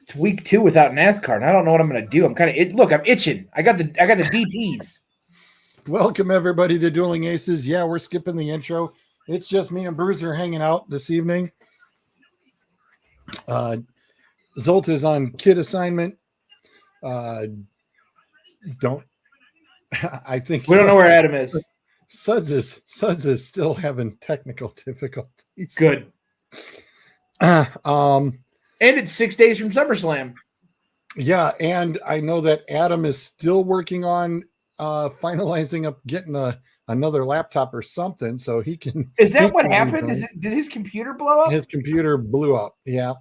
It's week 2 without NASCAR, and I don't know what I'm going to do. I'm kind of look. I'm itching. I got the DTs. Welcome everybody to Dueling Aces. Yeah, we're skipping the intro. It's just me and Bruiser hanging out this evening. Zolt is on kid assignment. Don't I think we don't know where Adam is. Suds is still having technical difficulties. Good. And it's 6 days from SummerSlam. Yeah, and I know that Adam is still working on finalizing up getting another laptop or something so he can. Is that what happened? Did his computer blow up? His computer blew up. Yeah.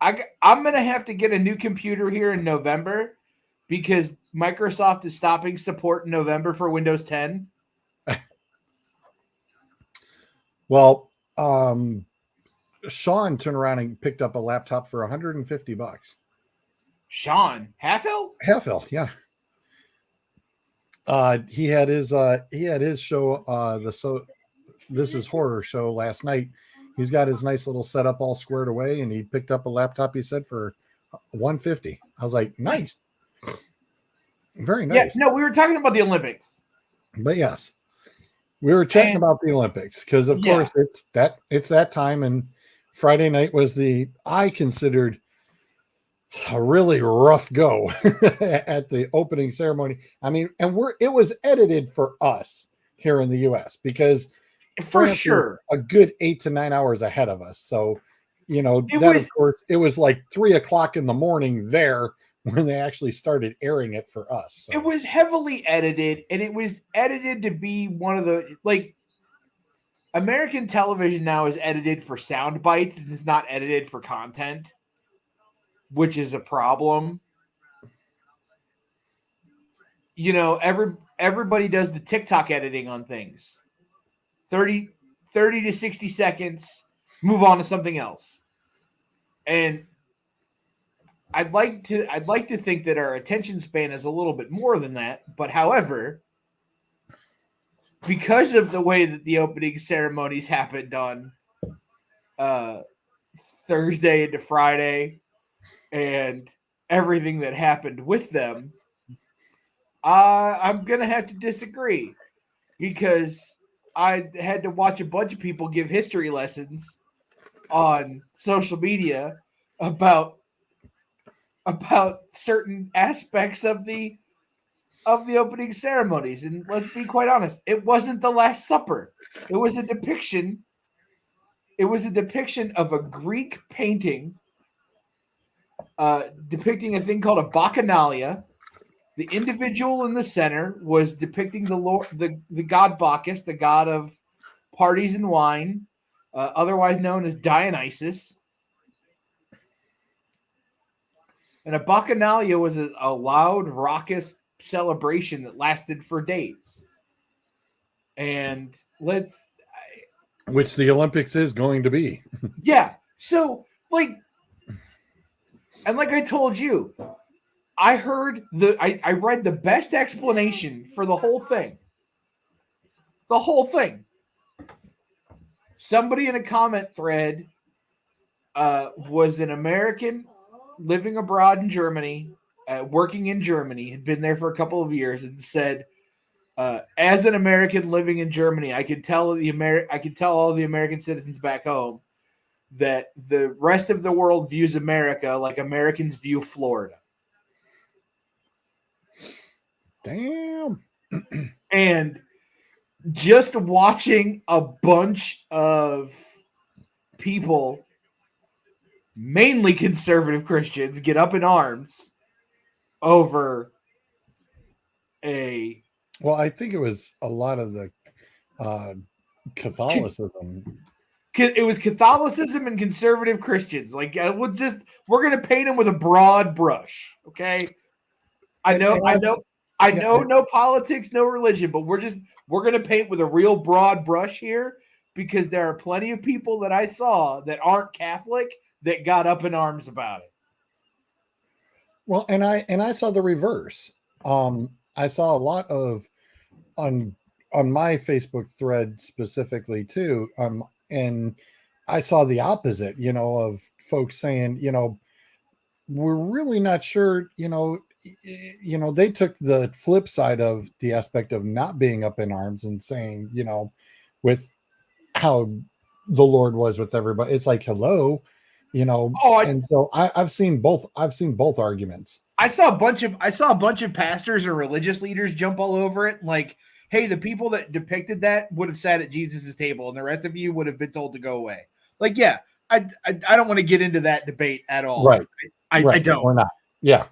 I'm gonna have to get a new computer here in November because Microsoft is stopping support in November for Windows 10. Well, Sean turned around and picked up a laptop for $150. Sean Halfhill? Halfhill, yeah. He had his show, This Is Horror show last night. He's got his nice little setup all squared away, and he picked up a laptop, he said, for $150. I was like, nice. Very nice. Yeah, no, we were talking about the Olympics. But yes, we were chatting about the Olympics because, of course, it's that time, and Friday night was I considered a really rough go at the opening ceremony. I mean, and it was edited for us here in the U.S. because for sure a good 8 to 9 hours ahead of us. So, of course, it was like 3:00 in the morning there when they actually started airing it for us. So. It was heavily edited, and it was edited to be one of the American television now is edited for sound bites and is not edited for content, which is a problem. Everybody does the TikTok editing on things. 30 to 60 seconds, move on to something else. And I'd like to think that our attention span is a little bit more than that, but however, because of the way that the opening ceremonies happened on Thursday into Friday and everything that happened with them, I'm going to have to disagree because I had to watch a bunch of people give history lessons on social media about certain aspects of the opening ceremonies. And let's be quite honest, it wasn't the Last Supper. It was a depiction of a Greek painting depicting a thing called a bacchanalia. The individual in the center was depicting the god Bacchus, the god of parties and wine, otherwise known as Dionysus. And a bacchanalia was a loud, raucous celebration that lasted for days. And which the Olympics is going to be. Yeah. So, and like I told you, I read the best explanation for the whole thing. The whole thing. Somebody in a comment thread was an American living abroad in Germany, working in Germany, had been there for a couple of years, and said, as an American living in Germany, I could tell all the American citizens back home that the rest of the world views America like Americans view Florida. Damn. And just watching a bunch of people, mainly conservative Christians, get up in arms over well, I think it was a lot of the Catholicism. It was Catholicism and conservative Christians. We're going to paint them with a broad brush. Okay. I know no politics, no religion, but we're going to paint with a real broad brush here because there are plenty of people that I saw that aren't Catholic that got up in arms about it. Well, and I saw the reverse. I saw a lot of on my Facebook thread specifically too. And I saw the opposite, of folks saying, we're really not sure, they took the flip side of the aspect of not being up in arms and saying, with how the Lord was with everybody. It's like, hello, Oh, and so I've seen both. I've seen both arguments. I saw a bunch of pastors and religious leaders jump all over it. Like, hey, the people that depicted that would have sat at Jesus's table, and the rest of you would have been told to go away. Like, yeah, I don't want to get into that debate at all. Right. I Right. don't. We're not. Yeah.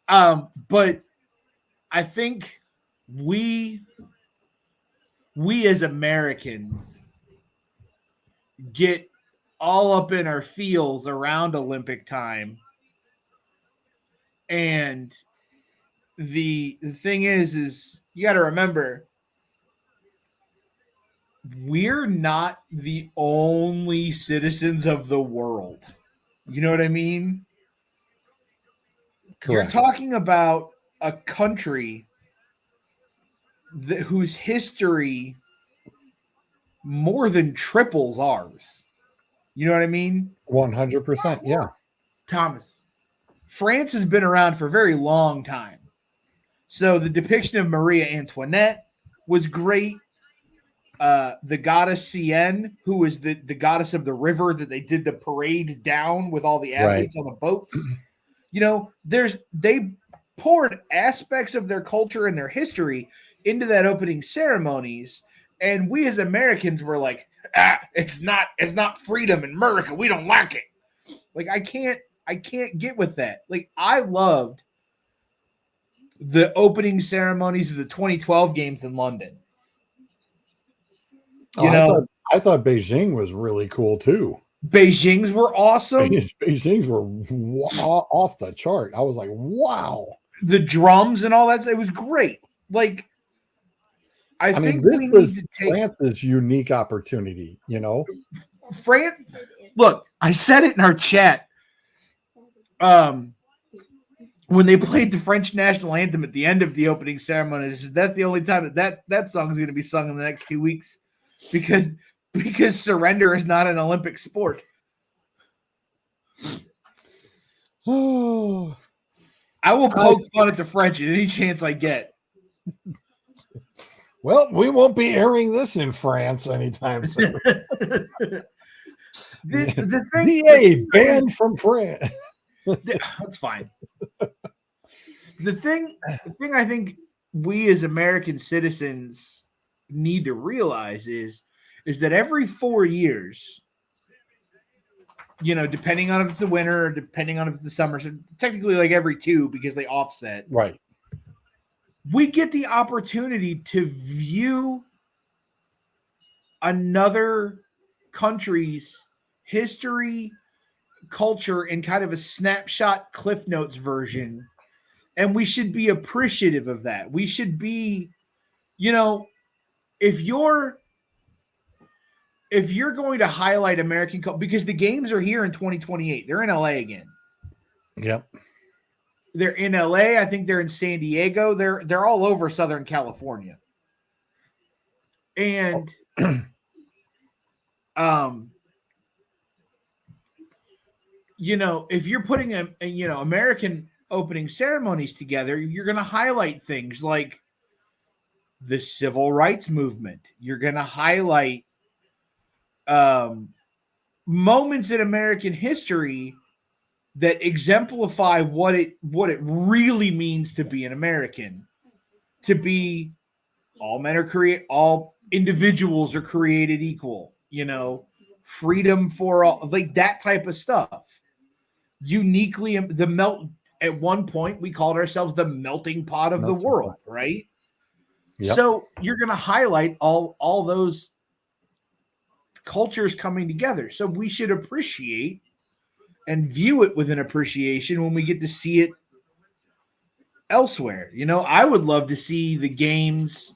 But I think we as Americans get all up in our feels around Olympic time. And the thing is you got to remember, we're not the only citizens of the world. You know what I mean? Correct. You're talking about a country whose history more than triples ours. You know what I mean? 100%. Yeah. Thomas, France has been around for a very long time. So the depiction of Maria Antoinette was great. The goddess Sienne, who was the goddess of the river that they did the parade down with all the athletes on the boats. They poured aspects of their culture and their history into that opening ceremonies, and we as Americans were like, it's not freedom in America. We don't like it. Like, I can't get with that. Like, I loved the opening ceremonies of the 2012 games in London. I thought Beijing was really cool too. Beijing's were awesome. Beijing's were off the chart. I was like, wow. The drums and all that, it was great. Like, I think this we was need to take France's unique opportunity, France. Look, I said it in our chat. When they played the French national anthem at the end of the opening ceremony, that's the only time that song is going to be sung in the next 2 weeks, because surrender is not an Olympic sport. Oh, I will poke fun at the French at any chance I get. Well, we won't be airing this in France anytime soon. the thing, DA banned from France. That's fine. The thing I think we as American citizens need to realize is that every 4 years, depending on if it's the winter or depending on if it's the summer, so technically like every 2 because they offset. Right. We get the opportunity to view another country's history, culture in kind of a snapshot Cliff Notes version, and we should be appreciative of that. We should be, if you're going to highlight American culture, because the games are here in 2028, they're in LA again. Yep. They're in LA. I think they're in San Diego. They're all over Southern California. And if you're putting American opening ceremonies together, you're going to highlight things like the civil rights movement. You're going to highlight moments in American history that exemplify what it really means to be an American, to be all men are all individuals are created equal, freedom for all, like that type of stuff. Uniquely, at one point we called ourselves the melting pot of the world, right? Yep. So you're going to highlight all those cultures coming together. So we should appreciate and view it with an appreciation when we get to see it elsewhere. I would love to see the games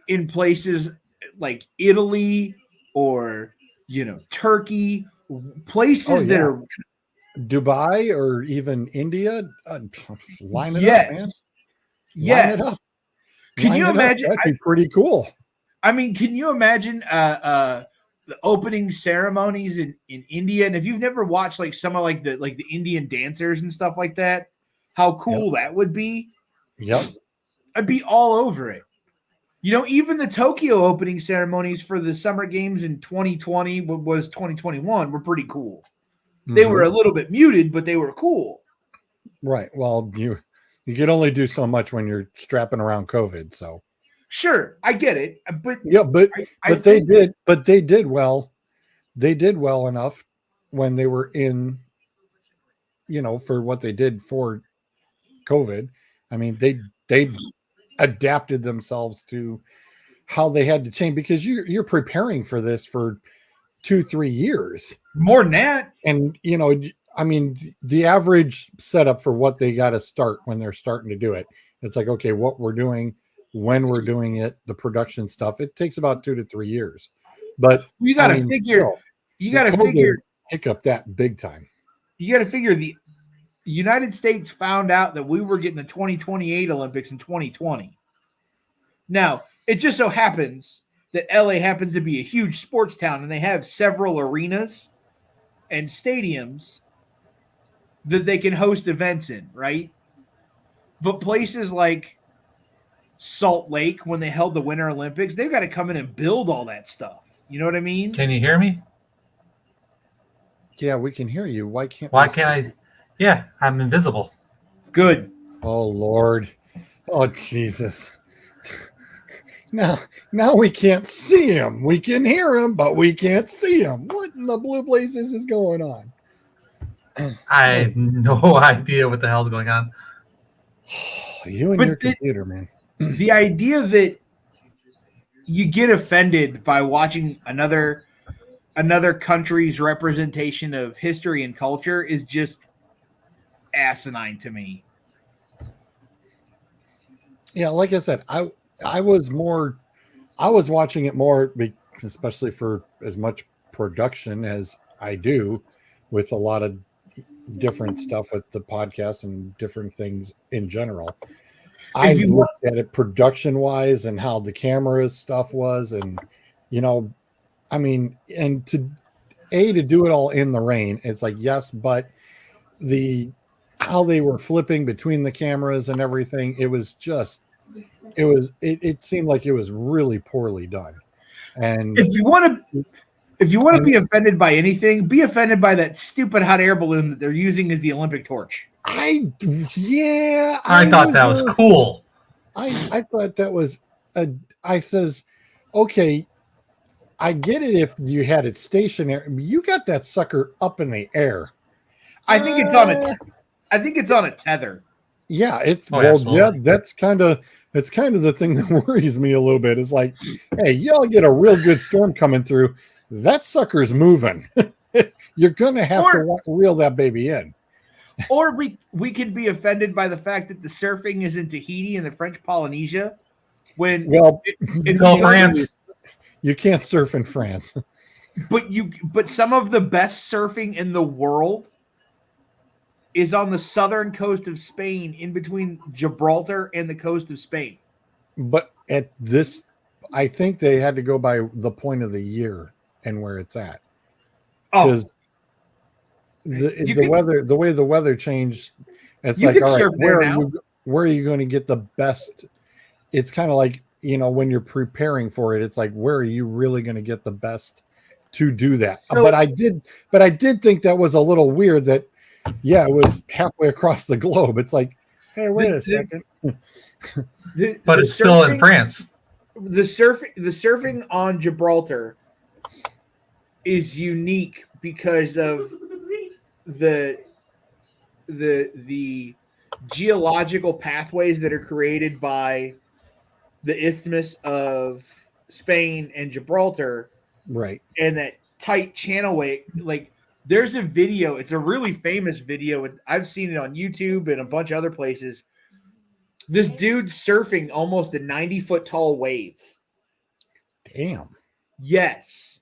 in places like Italy or, Turkey, places that are Dubai or even India. Line it yes. up, man. Yes. Line it up. Can you imagine? That'd be pretty cool. I mean, can you imagine the opening ceremonies in India, and if you've never watched like some of like the Indian dancers and stuff like that, how cool that would be. Yep. I'd be all over it. You know, even the Tokyo opening ceremonies for the Summer Games in 2020 was 2021 were pretty cool. They were a little bit muted, but they were cool. Right. Well, you can only do so much when you're strapping around COVID. So sure, I get it, but yeah, but I they think, did, but they did well. They did well enough when they were in, for what they did for COVID. I mean, they adapted themselves to how they had to change, because you're preparing for this for 2-3 years. more than that. And I mean, the average setup for what they got to start when they're starting to do it, it's like, okay, what we're doing, when we're doing it, the production stuff, it takes about 2 to 3 years. But You got I to mean, figure. still, You the got to COVID figure. hiccup that big time. You got to figure the United States found out that we were getting the 2028 Olympics in 2020. Now, it just so happens that LA happens to be a huge sports town and they have several arenas and stadiums that they can host events in, right? But places like Salt Lake, when they held the Winter Olympics, they've got to come in and build all that stuff. You know what I mean? Can you hear me? Yeah, we can hear you. Why can't Why we can't see? I? Yeah, I'm invisible. Good. Oh Lord. Oh Jesus. Now we can't see him. We can hear him, but we can't see him. What in the blue blazes is going on? I have no idea what the hell's going on. You and But your computer, man. the idea that you get offended by watching another country's representation of history and culture is just asinine to me. Yeah, like I said, I was watching it more, especially for as much production as I do, with a lot of different stuff with the podcast and different things in general. I looked at it production wise and how the camera stuff was, and I mean, and to do it all in the rain, it's like, yes, but the how they were flipping between the cameras and everything, it seemed like it was really poorly done. And if you want to be offended by anything, be offended by that stupid hot air balloon that they're using as the Olympic torch. I thought that was cool. I thought that was I says, okay, I get it if you had it stationary. You got that sucker up in the air. I think it's on a tether. Yeah, it's absolutely. that's kind of the thing that worries me a little bit. It's like, hey, y'all get a real good storm coming through. That sucker's moving. You're gonna have to reel that baby in. Or we could be offended by the fact that the surfing is in Tahiti and the French Polynesia. When it's all France. You can't surf in France. But some of the best surfing in the world is on the southern coast of Spain, in between Gibraltar and the coast of Spain. But at this, I think they had to go by the point of the year and where it's at. Because the way the weather changed, it's like, all right, where are you going to get the best? It's kind of like, when you're preparing for it, it's like, where are you really going to get the best to do that? But I did think that was a little weird that, it was halfway across the globe. It's like, hey, wait a second. But it's still in France. The surfing on Gibraltar is unique because of the geological pathways that are created by the Isthmus of Spain and Gibraltar, right? And that tight channel way. Like, there's a video. It's a really famous video. I've seen it on YouTube and a bunch of other places. This dude's surfing almost a 90-foot tall wave. Damn. Yes.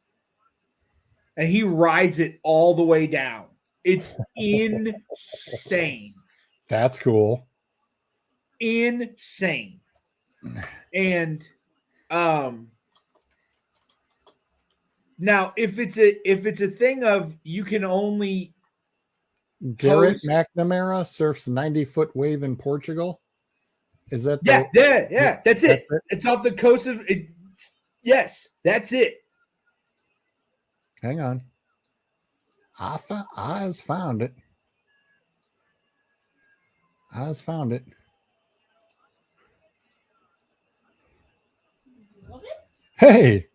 And he rides it all the way down. It's insane. That's cool. Insane. And Now, if it's a thing of you can only Garrett host, McNamara surfs 90-foot wave in Portugal. Is that yeah, that's it. That's it? It's off the coast of it. Yes, that's it. Hang on. I has found it. Oz found it. Hey,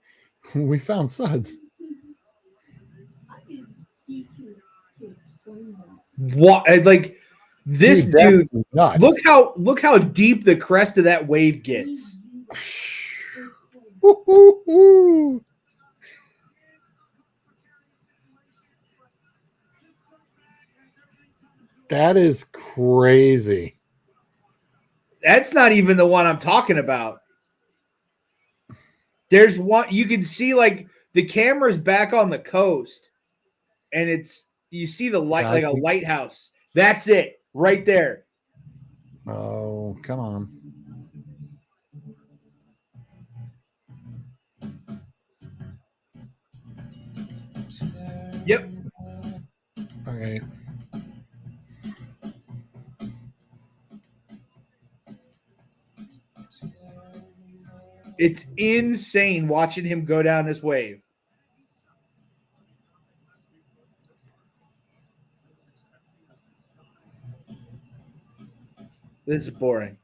we found Suds. What? Like this Dude, dude? nuts. Look how deep the crest of that wave gets. That is crazy. That's not even the one I'm talking about. There's one you can see, like the camera's back on the coast, and you see the light like a lighthouse. That's it right there. Oh, come on. Yep. Okay. It's insane watching him go down this wave. This is boring.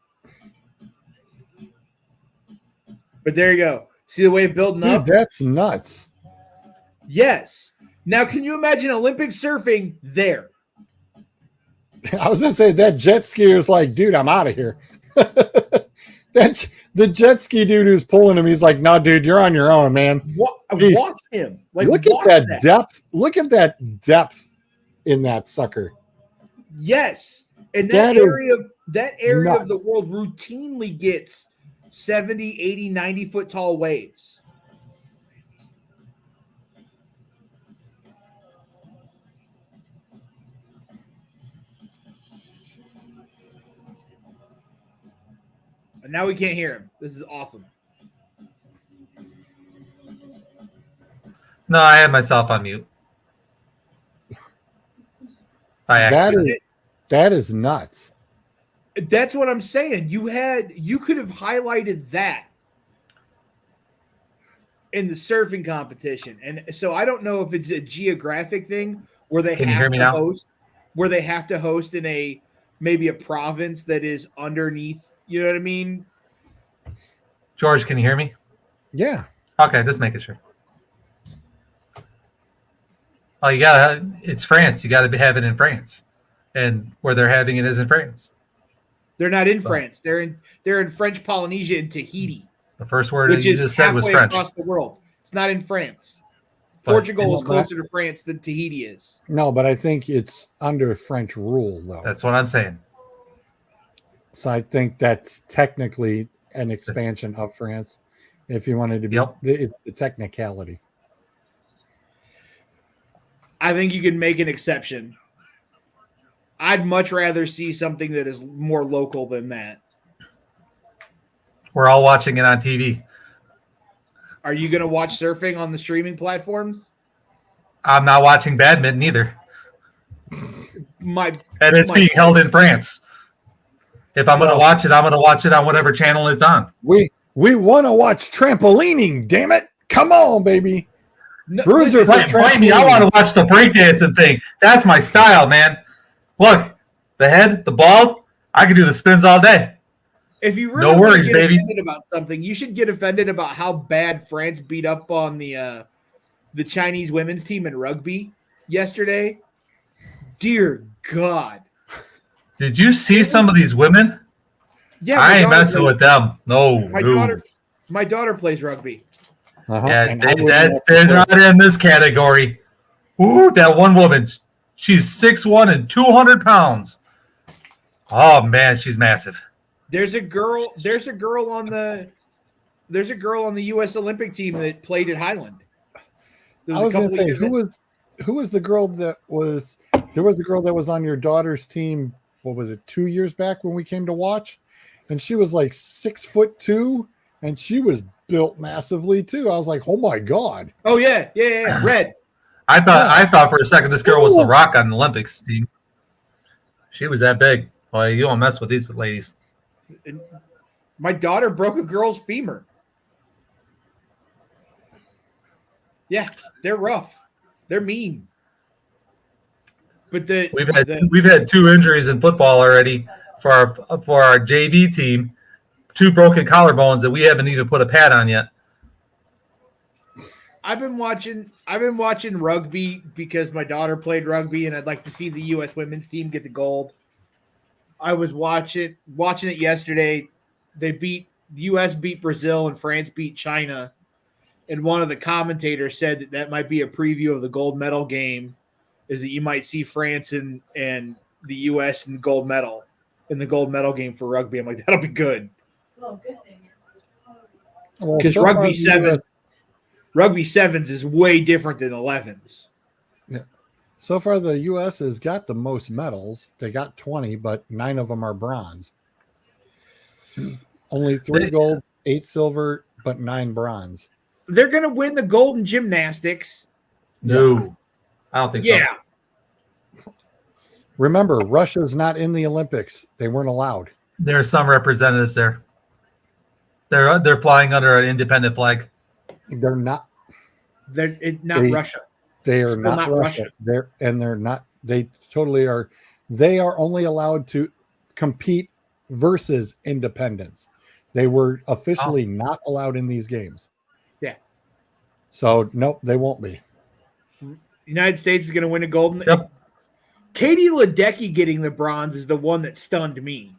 But there you go. See the wave building up? Dude, that's nuts. Yes. Now, can you imagine Olympic surfing there? I was going to say that jet skier is like, dude, I'm out of here. That's the jet ski dude who's pulling him. He's like, no, dude, you're on your own, man. Watch him. Like, look at that depth. Look at that depth in that sucker. Yes. And that area of the world routinely gets 70, 80, 90 foot tall waves. And now we can't hear him. This is awesome. No, I had myself on mute. That is nuts. That's what I'm saying. You could have highlighted that in the surfing competition. And so I don't know if it's a geographic thing where they have to host in maybe a province that is underneath, you know what I mean? George, can you hear me? Yeah. Okay, just making sure. Oh, it's France. You gotta have it in France. And where they're having it is in France. They're not in France. They're in French Polynesia in Tahiti. The first word that you just said was French. Across the world. It's not in France. Portugal is closer to France than Tahiti is. No, but I think it's under French rule, though. That's what I'm saying. So I think that's technically an expansion of France, if you wanted to be the technicality. I think you can make an exception. I'd much rather see something that is more local than that. We're all watching it on TV. Are you going to watch surfing on the streaming platforms? I'm not watching badminton either. And it's being held in France. If I'm going to watch it, I'm going to watch it on whatever channel it's on. We want to watch trampolining, damn it. Come on, baby. Bruiser for me. I want to watch the breakdancing thing. That's my style, man. Look, the head, the bald, I can do the spins all day. If you really no worries, get baby. Offended about something, you should get offended about how bad France beat up on the Chinese women's team in rugby yesterday. Dear God. Did you see some of these women? Yeah, I ain't messing with them. No, my daughter plays rugby. Uh-huh. Yeah, they're not in this category. Ooh, that one woman, she's 6'1" and 200 pounds. Oh man, she's massive. There's a girl on the U.S. Olympic team that played at Highland. I was going to say who was the girl that was there was the girl that was on your daughter's team. What was it, 2 years back when we came to watch? And she was like 6'2", and she was built massively too. I was like, oh my god. Oh yeah. Red. I thought for a second this girl was the Rock on the Olympics team. She was that big. Well, you don't mess with these ladies. My daughter broke a girl's femur. Yeah, they're rough. They're mean. But we've had 2 injuries in football already for our JV team, 2 broken collarbones that we haven't even put a pad on yet. I've been watching rugby because my daughter played rugby and I'd like to see the US women's team get the gold. I was watching it yesterday. The US beat Brazil and France beat China. And one of the commentators said that might be a preview of the gold medal game, is that you might see France and the US in the gold medal game for rugby. I'm like, that'll be good. Because rugby sevens is way different than 11s. Yeah. So far, the U.S. has got the most medals. They got 20, but 9 of them are bronze. Only 3 gold, 8 silver, but 9 bronze. They're going to win the gold in gymnastics. No, I don't think so. Yeah. Remember, Russia's not in the Olympics. They weren't allowed. There are some representatives there. They're flying under an independent flag. They're not. They're not Russia. They are not Russia. They're not. They totally are. They are only allowed to compete versus independents. They were officially not allowed in these games. Yeah. So nope, they won't be. United States is going to win a gold. Yep. Katie Ledecky getting the bronze is the one that stunned me.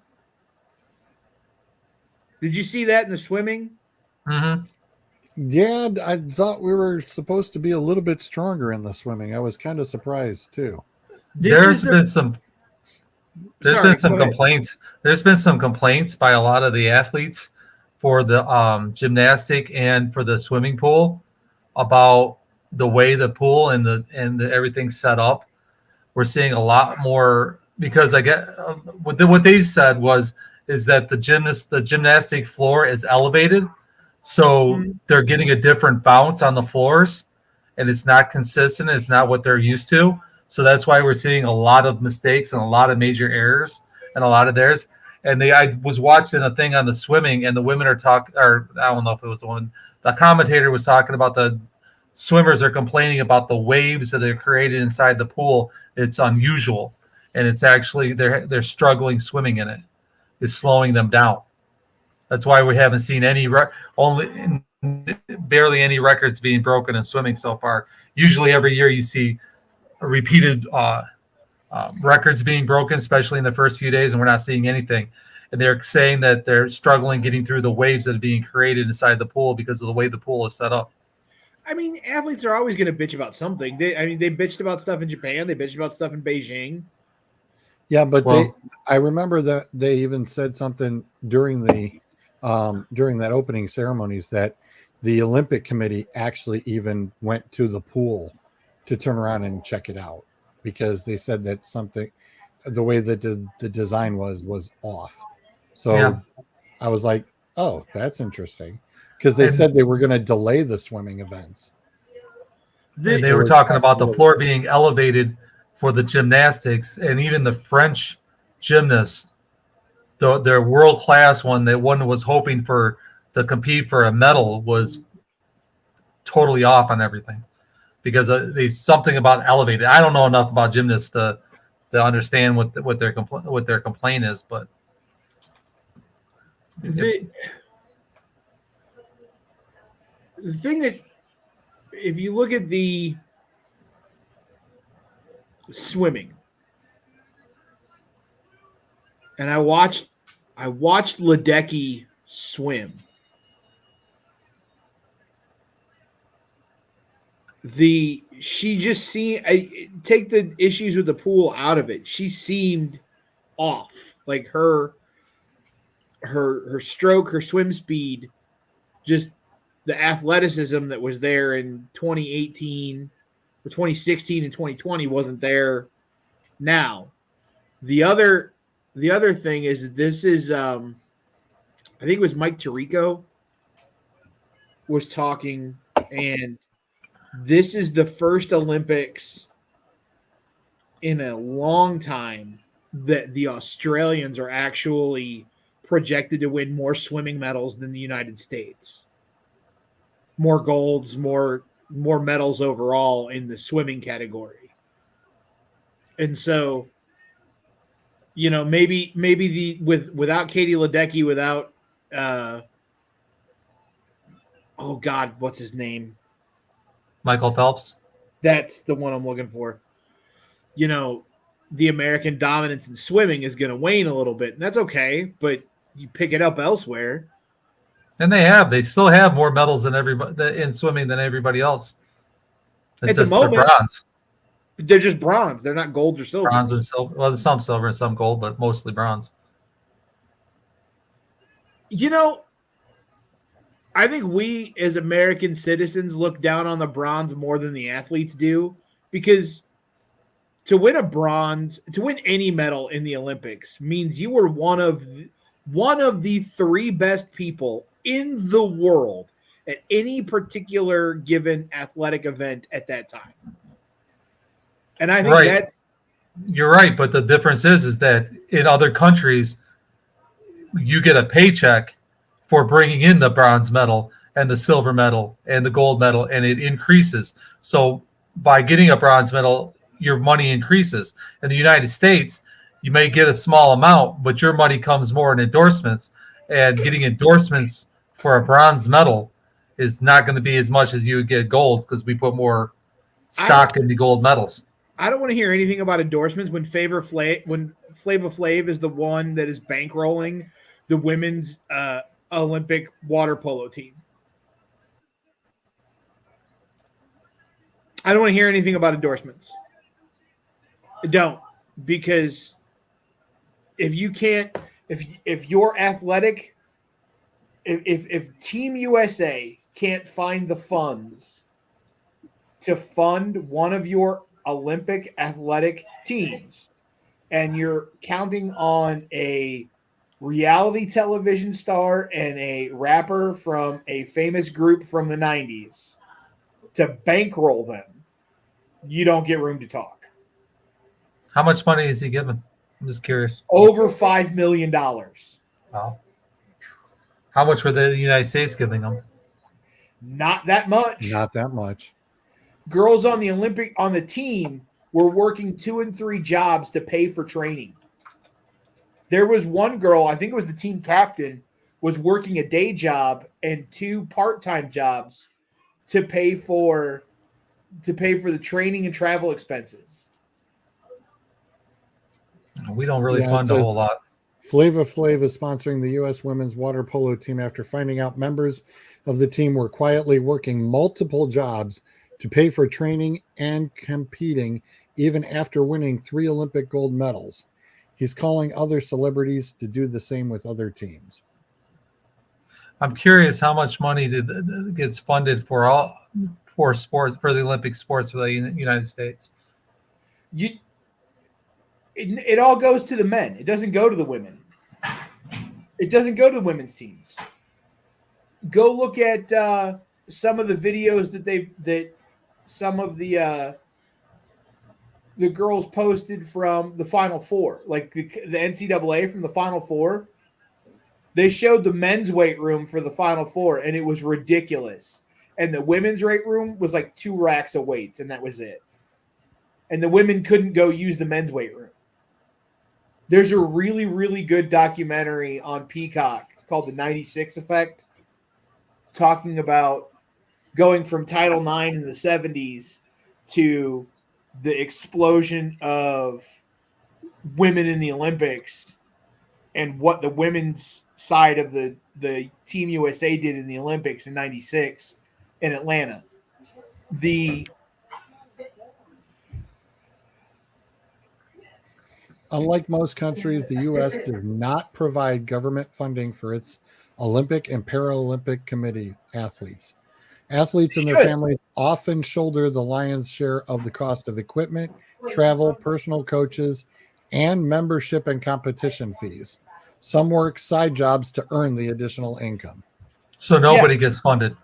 Did you see that in the swimming? Mm-hmm. Yeah, I thought we were supposed to be a little bit stronger in the swimming. I was kind of surprised too. There's been some complaints. There's been some complaints by a lot of the athletes for the gymnastic and for the swimming pool about the way the pool and the everything's set up. We're seeing a lot more because I get what they said is that the gymnastic floor is elevated. So they're getting a different bounce on the floors, and it's not consistent. It's not what they're used to. So that's why we're seeing a lot of mistakes and a lot of major errors and a lot of theirs. And I was watching a thing on the swimming, and the women are talking, or I don't know if it was the woman. The commentator was talking about the swimmers are complaining about the waves that they're created inside the pool. It's unusual, and it's actually they're struggling swimming in it. It's slowing them down. That's why we haven't seen barely any records being broken in swimming so far. Usually every year you see repeated records being broken, especially in the first few days, and we're not seeing anything. And they're saying that they're struggling getting through the waves that are being created inside the pool because of the way the pool is set up. I mean, athletes are always going to bitch about something. They bitched about stuff in Japan. They bitched about stuff in Beijing. Yeah, but I remember that they even said something during that opening ceremonies that the Olympic Committee actually even went to the pool to turn around and check it out because they said that the way that the design was off. So yeah. I was like, oh, that's interesting because they said they were going to delay the swimming events. They were talking about the floor being elevated for the gymnastics, and even the French gymnasts, their world-class one was hoping to compete for a medal was totally off on everything because there's something about elevated. I don't know enough about gymnasts to understand what their complaint is, but the thing that if you look at the swimming, and I watched Ledecky swim. She just seemed. Take the issues with the pool out of it. She seemed off. Like her stroke, her swim speed, just the athleticism that was there in 2018, or 2016 and 2020 wasn't there now. The other thing is this is I think it was Mike Tirico was talking, and this is the first Olympics in a long time that the Australians are actually projected to win more swimming medals than the United States. More golds, more medals overall in the swimming category. And so, maybe the without Katie Ledecky, without oh God, what's his name? Michael Phelps. That's the one I'm looking for. The American dominance in swimming is going to wane a little bit, and that's okay, but you pick it up elsewhere. And they still have more medals than everybody in swimming than everybody else. It's At just the moment, they're bronze. They're just bronze. They're not gold or silver. Bronze and silver. Well, there's some silver and some gold, but mostly bronze. I think we as American citizens look down on the bronze more than the athletes do, because to win any medal in the Olympics means you were one of the three best people in the world at any particular given athletic event at that time. And I think you're right, but the difference is that in other countries you get a paycheck for bringing in the bronze medal and the silver medal and the gold medal, and it increases. So by getting a bronze medal, your money increases. In the United States, you may get a small amount, but your money comes more in endorsements, and getting endorsements for a bronze medal is not going to be as much as you would get gold, because we put more stock in the gold medals. I don't want to hear anything about endorsements when Flava Flav is the one that is bankrolling the women's Olympic water polo team. I don't want to hear anything about endorsements. I don't, because if you're athletic, if Team USA can't find the funds to fund one of your Olympic athletic teams, and you're counting on a reality television star and a rapper from a famous group from the 90s to bankroll them, you don't get room to talk. How much money is he given? I'm just curious. Over $5 million. Wow. How much were the United States giving them? Not that much. Not that much. Girls on the team were working 2 and 3 jobs to pay for training. There was one girl, I think it was the team captain, was working a day job and 2 part-time jobs to pay for the training and travel expenses. We don't really fund a whole lot. Flava Flav is sponsoring the U.S. women's water polo team after finding out members of the team were quietly working multiple jobs to pay for training and competing even after winning 3 Olympic gold medals. He's calling other celebrities to do the same with other teams. I'm curious how much money gets funded for sports, for the Olympic sports for the United States. It all goes to the men. It doesn't go to the women. It doesn't go to the women's teams. Go look at some of the videos that some of the girls posted from the Final Four, like the NCAA from the Final Four. They showed the men's weight room for the Final Four, and it was ridiculous. And the women's weight room was like 2 racks of weights, and that was it. And the women couldn't go use the men's weight room. There's a really, really good documentary on Peacock called The 96 Effect, talking about going from Title IX in the 70s to the explosion of women in the Olympics and what the women's side of the Team USA did in the Olympics in 96 in Atlanta. Unlike most countries, the U.S. does not provide government funding for its Olympic and Paralympic Committee athletes. Athletes and their families often shoulder the lion's share of the cost of equipment, travel, personal coaches, and membership and competition fees. Some work side jobs to earn the additional income. So nobody gets funded.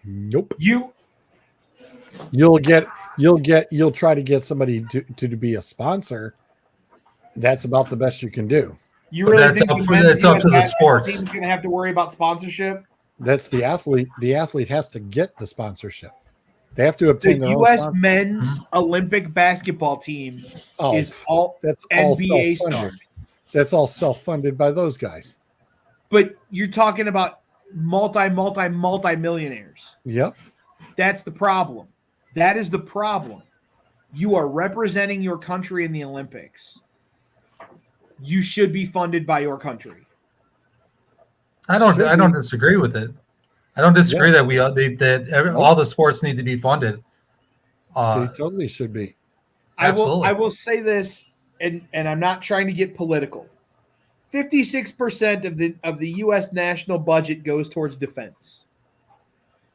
Nope. You You'll try to get somebody to be a sponsor. That's about the best you can do. you But really that's think up the for men's that's up U.S. to the basketball sports. team is going to have to worry about sponsorship? That's the athlete. The athlete has to get the sponsorship. They have to obtain The their own U.S. sponsor. men's Olympic basketball team is all that's all NBA self-funded. stars. That's all self-funded by those guys. But you're talking about multi millionaires. Yep. That's the problem. That is the problem. You are representing your country in the Olympics. You should be funded by your country. I don't disagree with it. I don't disagree that all the sports need to be funded. They totally should be. I will say this, and I'm not trying to get political. 56% of the U.S. national budget goes towards defense.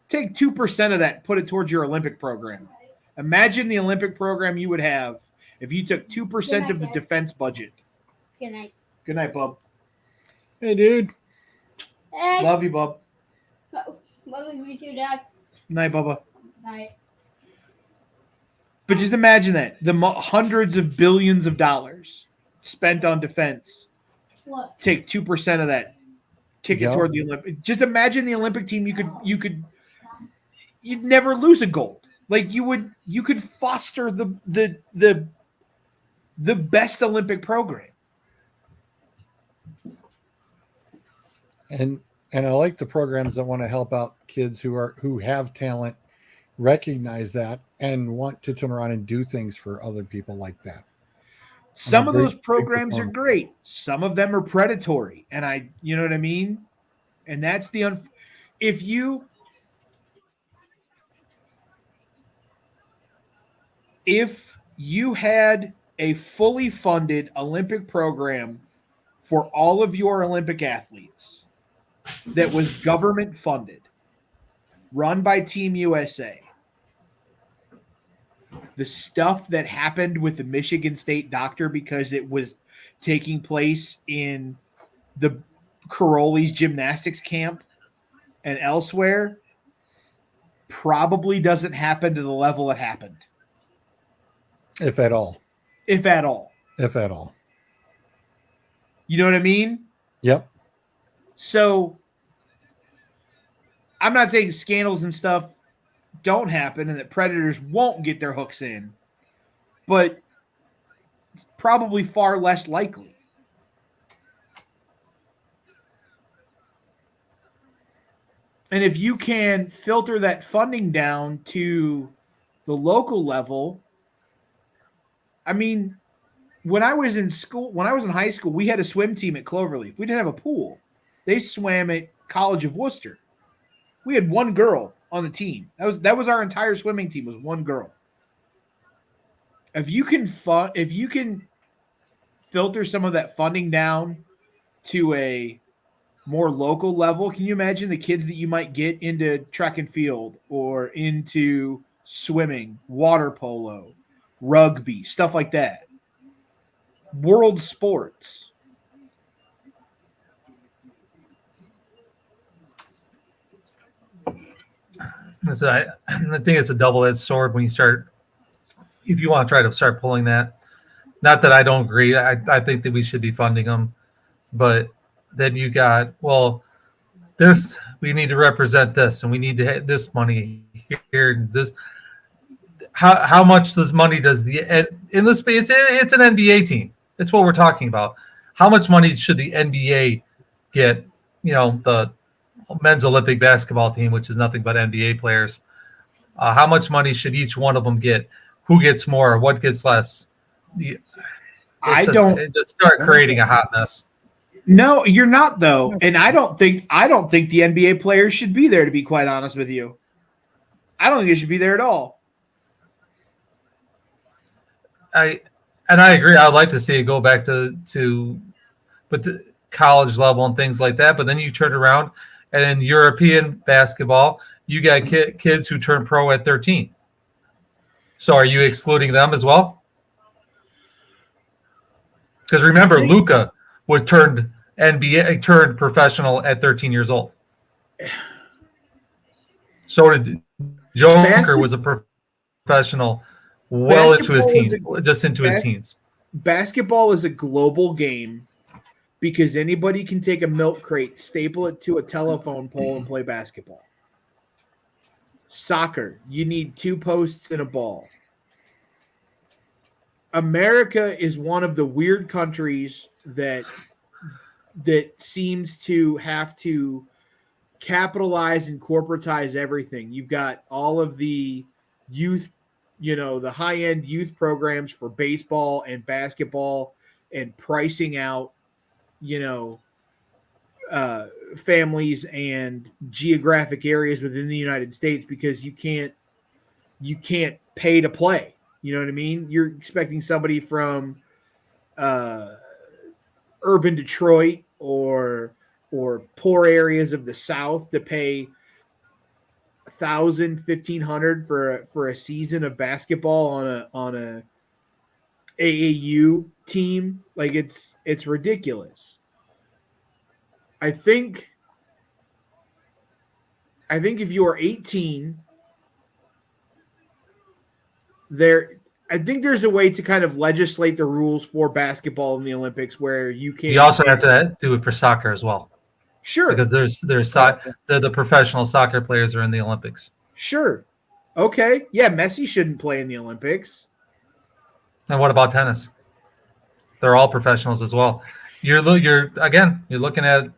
Take 2% of that, put it towards your Olympic program. Imagine the Olympic program you would have if you took 2% of the defense budget. Good night. Good night, bub. Hey, dude. Hey. Love you, bub. Love you too, Dad. Good night, Bubba. Night. But just imagine that. The hundreds of billions of dollars spent on defense. What? Take 2% of that. Kick it toward the Olympic. Just imagine the Olympic team. You'd never lose a gold. Like you could foster the best Olympic program. And I like the programs that want to help out kids who have talent, recognize that, and want to turn around and do things for other people like that. Some of those programs are great. Some of them are predatory, and you know what I mean. And that's if you had a fully funded Olympic program for all of your Olympic athletes that was government funded, run by Team USA, the stuff that happened with the Michigan State doctor because it was taking place in the Caroli's gymnastics camp and elsewhere probably doesn't happen to the level it happened. If at all. If at all. If at all. You know what I mean? Yep. So I'm not saying scandals and stuff don't happen and that predators won't get their hooks in, but it's probably far less likely. And if you can filter that funding down to the local level, I mean, when I was in high school, we had a swim team at Cloverleaf. We didn't have a pool. They swam at College of Worcester. We had one girl on the team. That was our entire swimming team, was one girl. If you can filter some of that funding down to a more local level, can you imagine the kids that you might get into track and field or into swimming, water polo, rugby, stuff like that? World sports. So I think it's a double-edged sword when you start, if you want to try to start pulling that. Not that I don't agree. I think that we should be funding them, but then you got, well, this, we need to represent this, and we need to have this money here. This, how much this money does in this space? It's an NBA team. It's what we're talking about. How much money should the NBA get? You know, the men's Olympic basketball team, which is nothing but NBA players. How much money should each one of them get? Who gets more? What gets less? It just start creating a hot mess. No, you're not though, and I don't think the NBA players should be there. To be quite honest with you, I don't think they should be there at all. I agree. I'd like to see it go back to but the college level and things like that. But then you turn around, and in European basketball, you got kids who turn pro at 13. So are you excluding them as well? Because remember, Luka turned professional at 13 years old. So did Joker was a professional well into his teens, just into his teens. Basketball is a global game because anybody can take a milk crate, staple it to a telephone pole, and play basketball. Soccer, you need 2 posts and a ball. America is one of the weird countries that seems to have to capitalize and corporatize everything. You've got all of the youth, the high-end youth programs for baseball and basketball and pricing out, families and geographic areas within the United States because you can't pay to play. You know what I mean? You're expecting somebody from urban Detroit or poor areas of the South to pay $1,000, $1,500 for a season of basketball on a AAU team. Like it's ridiculous. I think if you are 18, I think there's a way to kind of legislate the rules for basketball in the Olympics where you can. You also have to do it for soccer as well. Sure. Because the professional soccer players are in the Olympics. Sure. Okay. Yeah, Messi shouldn't play in the Olympics. And what about tennis? They're all professionals as well. You're looking at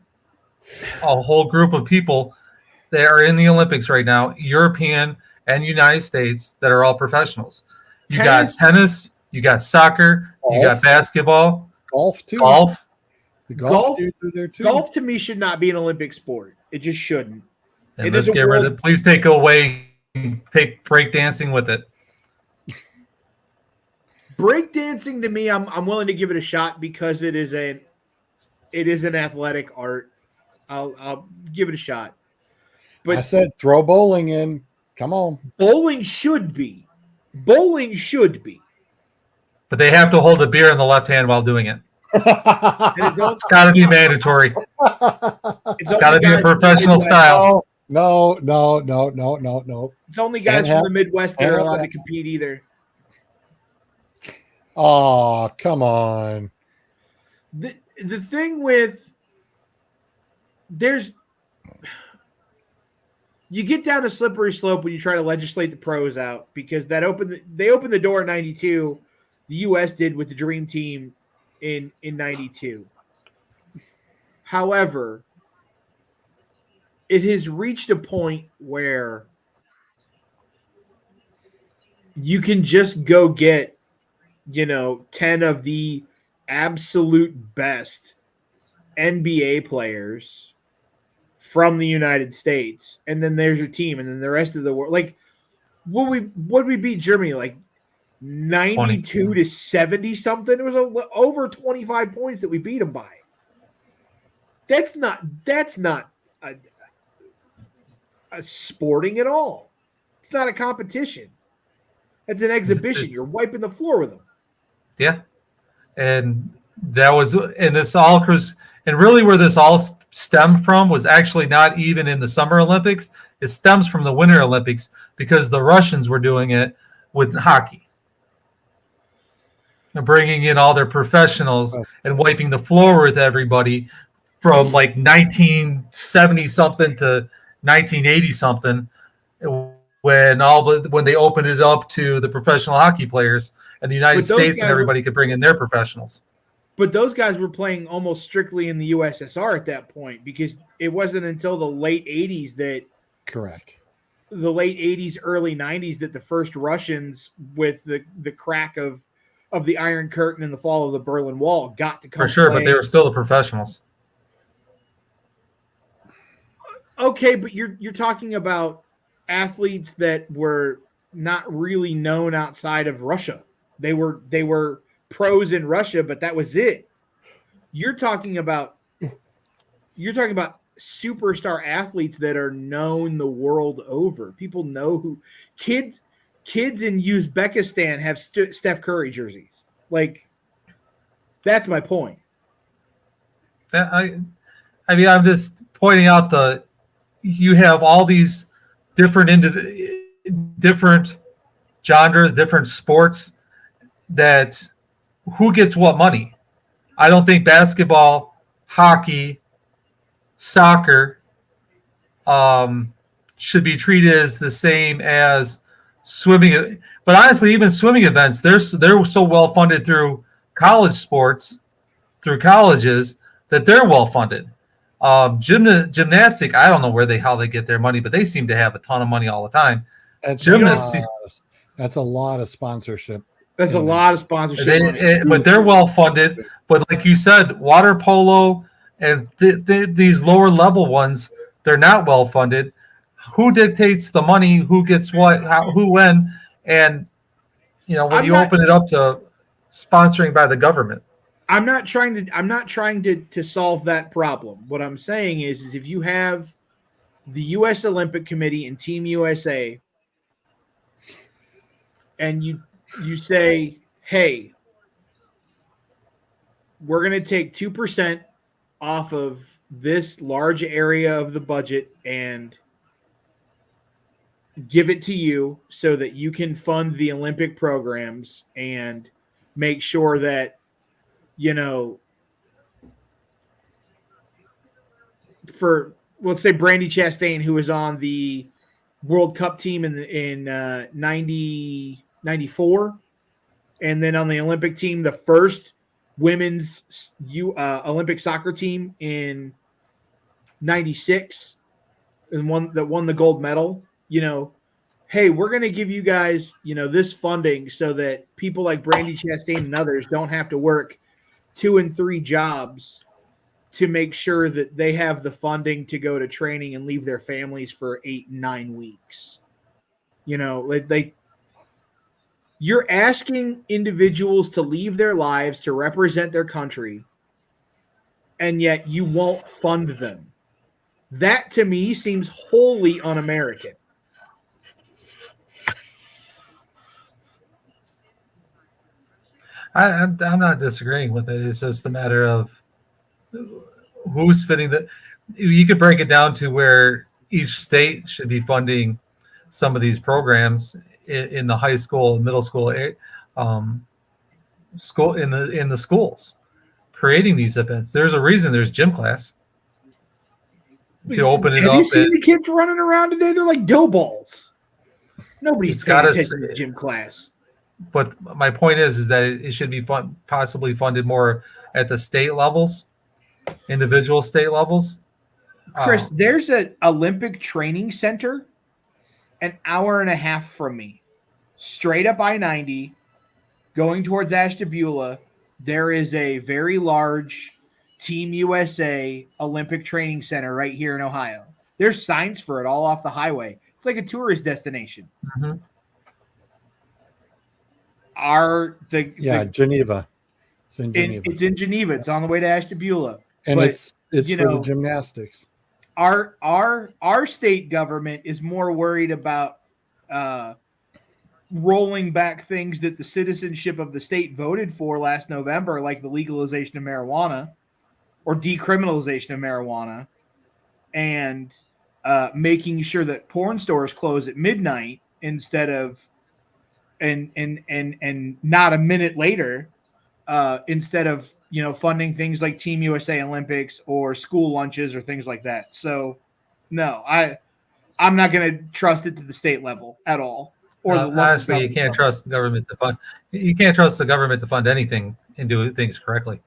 a whole group of people that are in the Olympics right now, European and United States, that are all professionals. You got tennis, you got soccer, you got basketball, golf too. The golf dudes are there too. Golf to me should not be an Olympic sport. It just shouldn't. And let's get rid of. Please take breakdancing with it. Breakdancing to me, I'm willing to give it a shot because it is an athletic art. I'll give it a shot. But I said throw bowling in. Come on. Bowling should be. But they have to hold a beer in the left hand while doing it. It's got to be mandatory. It's got to be a professional style. No. It's only guys from the Midwest that are allowed to compete either. Oh, come on. The thing with you get down a slippery slope when you try to legislate the pros out because they opened the door in 92. The U.S. did with the Dream Team in 92. However, it has reached a point where you can just go get 10 of the absolute best NBA players from the United States, and then there's your team, and then the rest of the world. Like, would we beat Germany like 92 to 70 something? It was over 25 points that we beat them by. That's not a sporting at all. It's not a competition. That's an exhibition. You're wiping the floor with them. Yeah, and that was and this all and really where this all stemmed from was actually not even in the Summer Olympics. It stems from the Winter Olympics because the Russians were doing it with hockey. And bringing in all their professionals and wiping the floor with everybody from like 1970 something to 1980 something when they opened it up to the professional hockey players and the United States and everybody could bring in their professionals. But those guys were playing almost strictly in the USSR at that point because it wasn't until the late 80s that the late 80s, early 90s that the first Russians with the crack of the Iron Curtain and the fall of the Berlin Wall got to come for sure, play. But they were still the professionals. Okay, but you're talking about athletes that were not really known outside of Russia. They were pros in Russia, but that was it. You're talking about superstar athletes that are known the world over. People know who kids in Uzbekistan have Steph Curry jerseys. Like, that's my point. I mean, I'm just pointing out you have all these different genres, different sports, that who gets what money. I don't think basketball, hockey, soccer should be treated as the same as swimming. But honestly, even swimming events, they're so well funded through college sports, through colleges, that they're well funded. Gymnastic, I don't know how they get their money, but they seem to have a ton of money all the time. That's a lot of sponsorship. That's a lot of sponsorship money. But they're well funded. But like you said, water polo and these lower level ones, they're not well funded. Who dictates the money? Who gets what? How, who, when? And when open it up to sponsoring by the government. I'm not trying to solve that problem. What I'm saying is if you have the U.S. Olympic Committee and Team USA, and you say, hey, we're going to take 2% off of this large area of the budget and give it to you so that you can fund the Olympic programs and make sure that, for, let's say, Brandy Chastain, who was on the World Cup team in 94, and then on the Olympic team, the first women's Olympic soccer team in 96, and won the gold medal. Hey, we're going to give you guys, this funding so that people like Brandy Chastain and others don't have to work 2 and 3 jobs to make sure that they have the funding to go to training and leave their families for 8 and 9 weeks. You're asking individuals to leave their lives to represent their country, and yet you won't fund them. That, to me, seems wholly un-American. I'm not disagreeing with it. It's just a matter of who's fitting the. You could break it down to where each state should be funding some of these programs in the high school and middle school, school in the schools, creating these events. There's a reason there's gym class to open it up. Have you seen the kids running around today? They're like dough balls. Nobody's paying attention to gym class. But my point is that it should be possibly funded more at the state levels, individual state levels. Chris, there's an Olympic training center an hour and a half from me, straight up I-90, going towards Ashtabula. There is a very large Team USA Olympic training center right here in Ohio. There's signs for it all off the highway. It's like a tourist destination. Mm-hmm. Geneva. It's in Geneva. It's in Geneva. It's on the way to Ashtabula. And it's for the gymnastics. Our state government is more worried about rolling back things that the citizenship of the state voted for last November, like the legalization of marijuana or decriminalization of marijuana, and making sure that porn stores close at midnight instead of and not a minute later, instead of funding things like Team USA Olympics or school lunches or things like that. So no, I'm not going to trust it to the state level at all. Or honestly, you can't trust the government to fund. You can't trust the government to fund anything and do things correctly.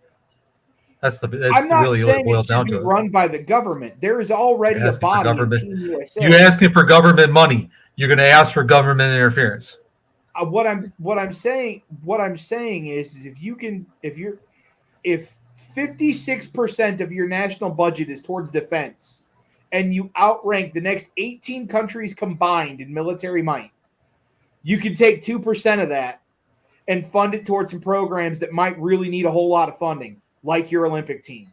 That's I'm not really saying what it boils it should down be to. run by the government. There is already a body in Team USA. You're asking for government money. You're going to ask for government interference. What I'm saying is if 56% of your national budget is towards defense and you outrank the next 18 countries combined in military might, you can take 2% of that and fund it towards some programs that might really need a whole lot of funding, like your Olympic team.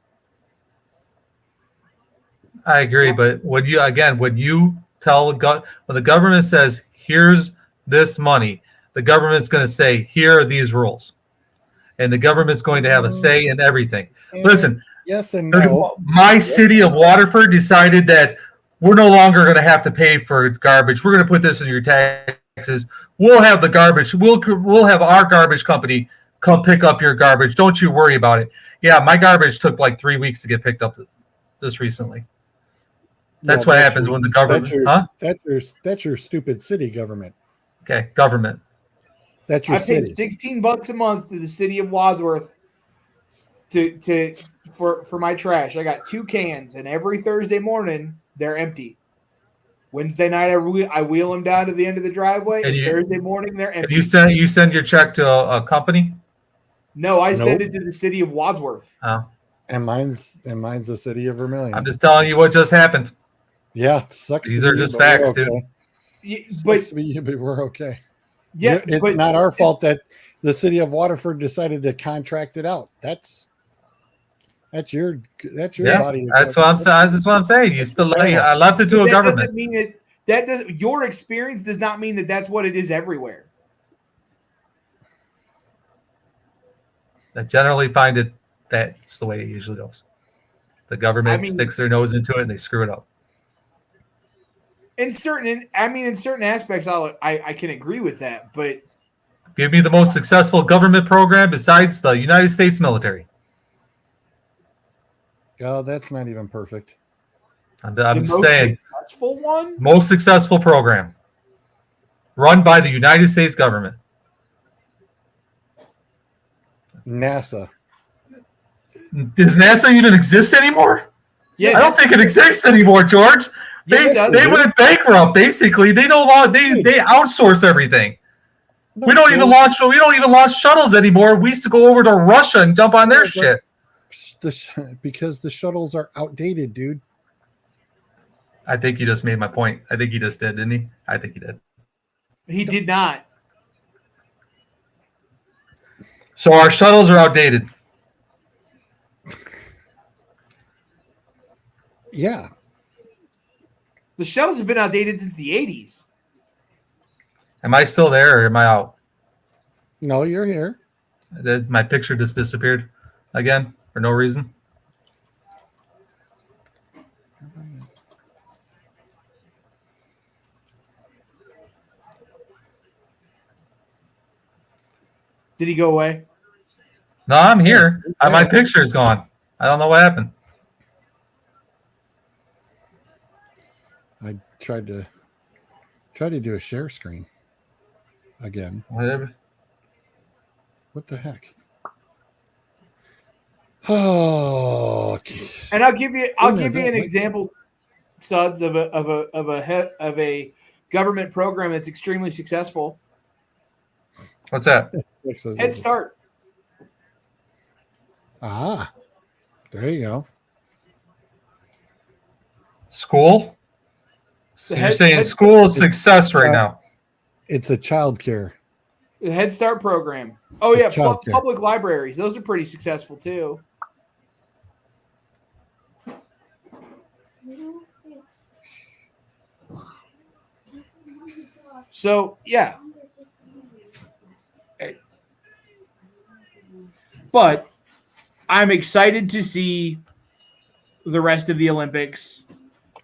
I agree, but when the government says, here's this money, the government's going to say, here are these rules. And the government's going to have a say in everything. Listen, yes and no. My city of Waterford decided that we're no longer going to have to pay for garbage. We're going to put this in your taxes. We'll have the garbage. We'll have our garbage company come pick up your garbage. Don't you worry about it. Yeah, my garbage took like 3 weeks to get picked up this recently. That's what happens when the government, That's your stupid city government. Okay, government. That's your city. I paid $16 a month to the city of Wadsworth for my trash. I got 2 cans, and every Thursday morning they're empty. Wednesday night I wheel them down to the end of the driveway, and Thursday morning they're empty. You send your check to a company? No, I send it to the city of Wadsworth. Oh. And mine's the city of Vermilion. I'm just telling you what just happened. Yeah, sucks. These are just facts, dude. But we're okay. Yeah, it's not our fault that the city of Waterford decided to contract it out. That's your body. That's what I'm saying. You still I left it to a government. Doesn't mean your experience does not mean that that's what it is everywhere. I generally find that's the way it usually goes. The government sticks their nose into it and they screw it up. In certain aspects, I can agree with that, but give me the most successful government program besides the United States military. Oh, that's not even perfect. I'm saying successful one? Most successful program run by the United States government. NASA. Does NASA even exist anymore? Yeah, I don't think it exists anymore, George. They went bankrupt. Basically, they outsource everything. We don't even launch shuttles anymore. We used to go over to Russia and jump on their shit. Because the shuttles are outdated, dude. I think he just made my point. I think he just did, didn't he? I think he did. He did not. So our shuttles are outdated. Yeah. The shuttles have been outdated since the 80s. Am I still there or am I out? No, you're here. My picture just disappeared again for no reason. Did he go away? No, I'm here. My picture is gone. I don't know what happened. I tried to do a share screen again. Whatever. What the heck? Oh, and I'll give you an example, Suds, of a government program that's extremely successful. What's that? Head Start. Ah, there you go. School? So you're saying school is success right now. It's a child care. The Head Start program. Oh, yeah, public libraries. Those are pretty successful, too. So, yeah. But I'm excited to see the rest of the Olympics.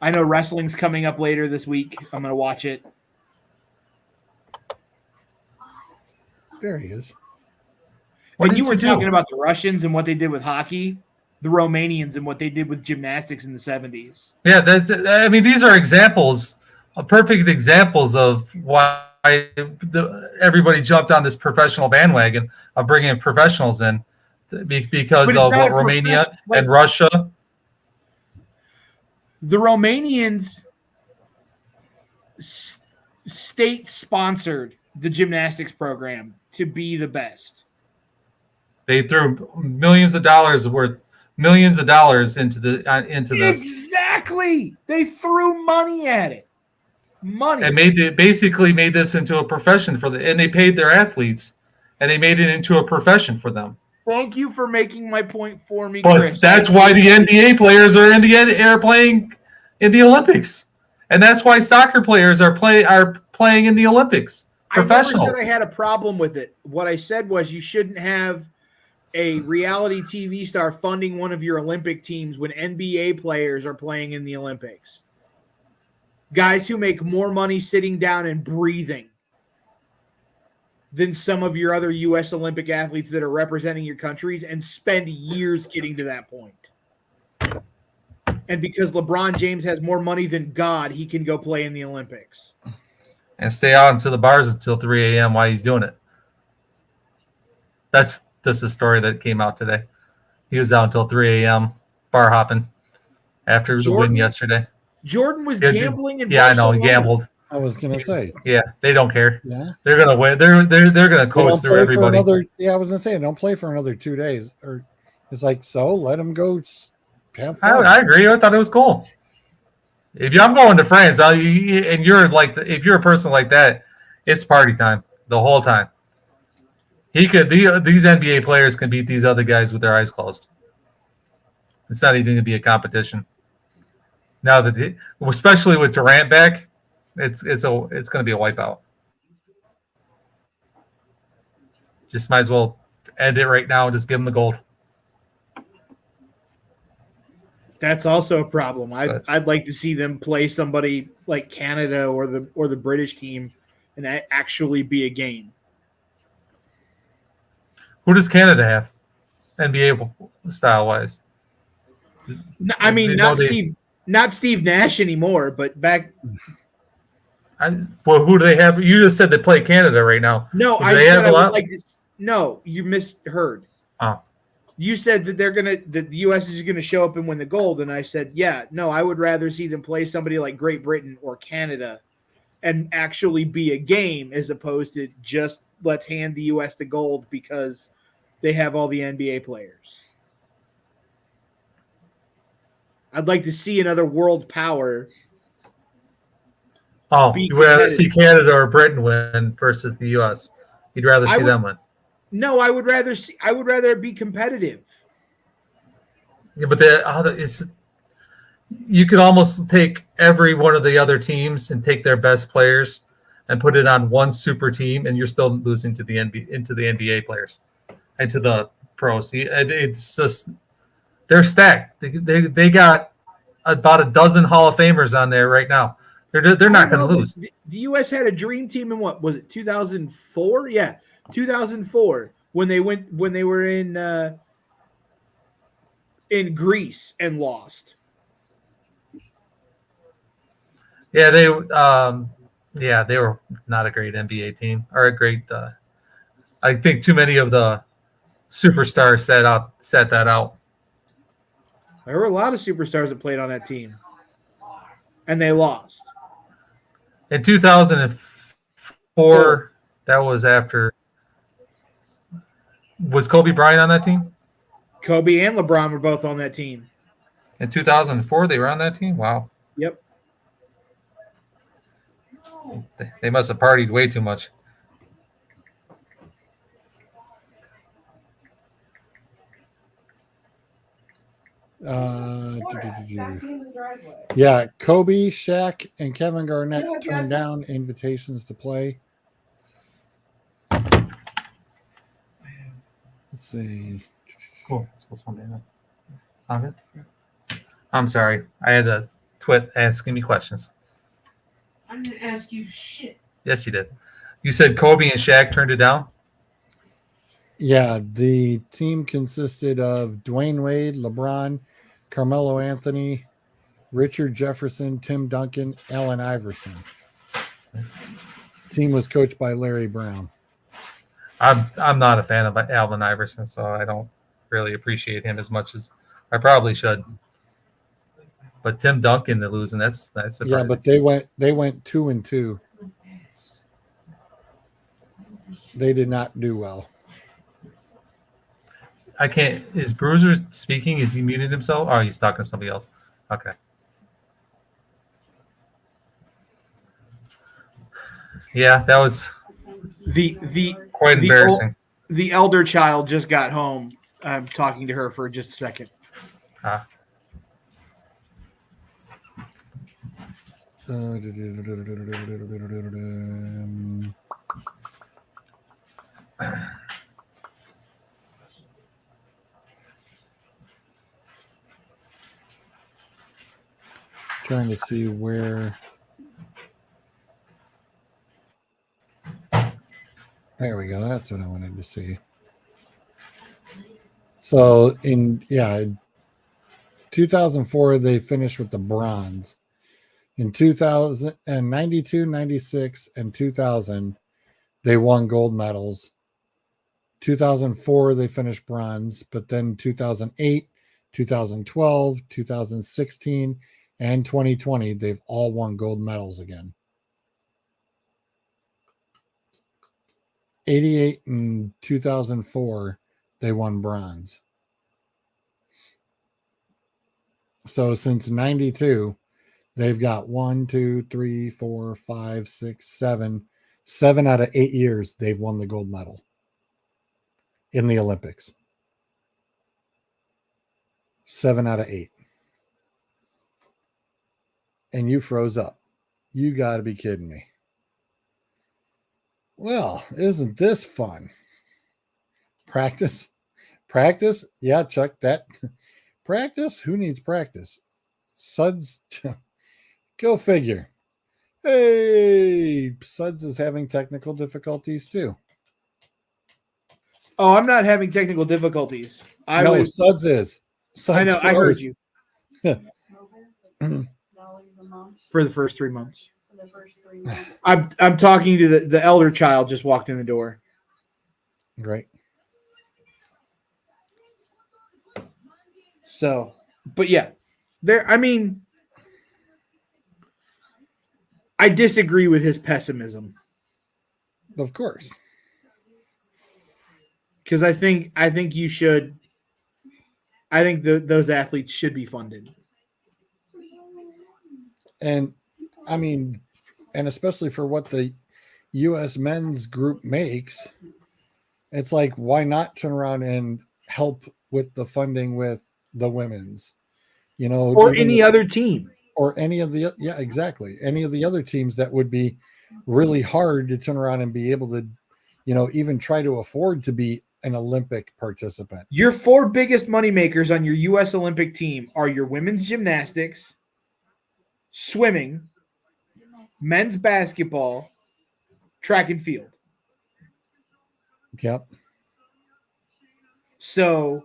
I know wrestling's coming up later this week. I'm going to watch it. There he is. When you were talking about the Russians and what they did with hockey, the Romanians and what they did with gymnastics in the 70s. Yeah, these are examples, perfect examples of why everybody jumped on this professional bandwagon of bringing professionals in because of what Romania and Russia. The Romanians state-sponsored the gymnastics program to be the best. They threw millions of dollars into this. Exactly. They threw money at it. And basically made this into a profession and they paid their athletes and they made it into a profession for them. Thank you for making my point for me, but Chris. That's why the NBA players are playing in the Olympics, and that's why soccer players are playing in the Olympics. Professionals. I never said I had a problem with it. What I said was you shouldn't have a reality TV star funding one of your Olympic teams when NBA players are playing in the Olympics. guys who make more money sitting down and breathing than some of your other U.S. Olympic athletes that are representing your countries and spend years getting to that point. And because LeBron James has more money than God, he can go play in the Olympics. And stay out into the bars until 3 a.m. while he's doing it. That's just a story that came out today. He was out until 3 a.m. bar hopping after the win yesterday. Jordan was gambling in Yeah, Barcelona. I know. He gambled. I was gonna say. Yeah, they don't care. Yeah, they're gonna win. They're gonna coast through everybody. I was gonna say don't play for another 2 days. Or it's like so let them go have fun. I agree. I thought it was cool. If I'm going to France, and you're like, if you're a person like that, it's party time the whole time. These NBA players can beat these other guys with their eyes closed. It's not even going to be a competition. Now that, especially with Durant back, it's going to be a wipeout. Just might as well end it right now and just give them the gold. That's also a problem. I'd like to see them play somebody like Canada or the British team and that actually be a game. Who does Canada have, NBA style wise? I mean, not Steve Nash anymore, but back. Well, who do they have? You just said they play Canada right now. No, I said I would like to. No, you misheard. Oh. You said that the U.S. is going to show up and win the gold, and I said, yeah, no, I would rather see them play somebody like Great Britain or Canada, and actually be a game as opposed to just let's hand the U.S. the gold because they have all the NBA players. I'd like to see another world power. Oh, you'd rather see Canada or Britain win versus the U.S. You'd rather see them win. No, I would rather it be competitive. Yeah, but you could almost take every one of the other teams and take their best players and put it on one super team, and you're still losing to the NBA players and to the pros. It's just they're stacked. They got about a dozen Hall of Famers on there right now. They're not going to lose. The U.S. had a dream team in what was it? 2004? Yeah, 2004 when they were in Greece and lost. Yeah, they were not a great NBA team or a great. I think too many of the superstars set that out. There were a lot of superstars that played on that team, and they lost. In 2004, that was after. Was Kobe Bryant on that team? Kobe and LeBron were both on that team. In 2004, they were on that team? Wow. Yep. They must have partied way too much. Yeah, Kobe, Shaq, and Kevin Garnett turned down invitations to play. Let's see. Cool. I'm sorry. I had a twit asking me questions. I didn't ask you shit. Yes, you did. You said Kobe and Shaq turned it down? Yeah, the team consisted of Dwayne Wade, LeBron, Carmelo Anthony, Richard Jefferson, Tim Duncan, Allen Iverson. The team was coached by Larry Brown. I'm not a fan of Allen Iverson, so I don't really appreciate him as much as I probably should. But Tim Duncan to losing, that's surprising. Yeah, but they went 2-2. They did not do well. I can't. Is Bruiser speaking? Is he muted himself? Oh, he's talking to somebody else. Okay. Yeah, that was quite embarrassing. The elder child just got home. I'm talking to her for just a second. Trying to see where There we go. That's what I wanted to see. So in 2004 they finished with the bronze. In 2000 and 92, 96, and 2000 they won gold medals. 2004 they finished bronze, but then 2008, 2012, 2016, and 2020 they've all won gold medals again. 88 and 2004 they won bronze. So since 92 they've got 1, 2, 3, 4, 5, 6, 7 out of 8 years they've won the gold medal in the Olympics. 7 out of 8. And you froze up. You got to be kidding me. Well, isn't this fun? Practice? Practice? Yeah, Chuck, that practice? Who needs practice? Suds, go figure. Hey, Suds is having technical difficulties too. Oh, I'm not having technical difficulties. Suds is. Suds I know. I heard you. For the first 3 months. I'm talking to the elder child just walked in the door. Right. So, but yeah, I disagree with his pessimism. Of course. Because I think you should. I think those athletes should be funded. And I mean, and especially for what the U.S. men's group makes, it's like, why not turn around and help with the funding with the women's, or any other team, or any of the exactly any of the other teams that would be really hard to turn around and be able to, even try to afford to be an Olympic participant. Your 4 biggest moneymakers on your U.S. Olympic team are your women's gymnastics, swimming, men's basketball, track and field. Yep. So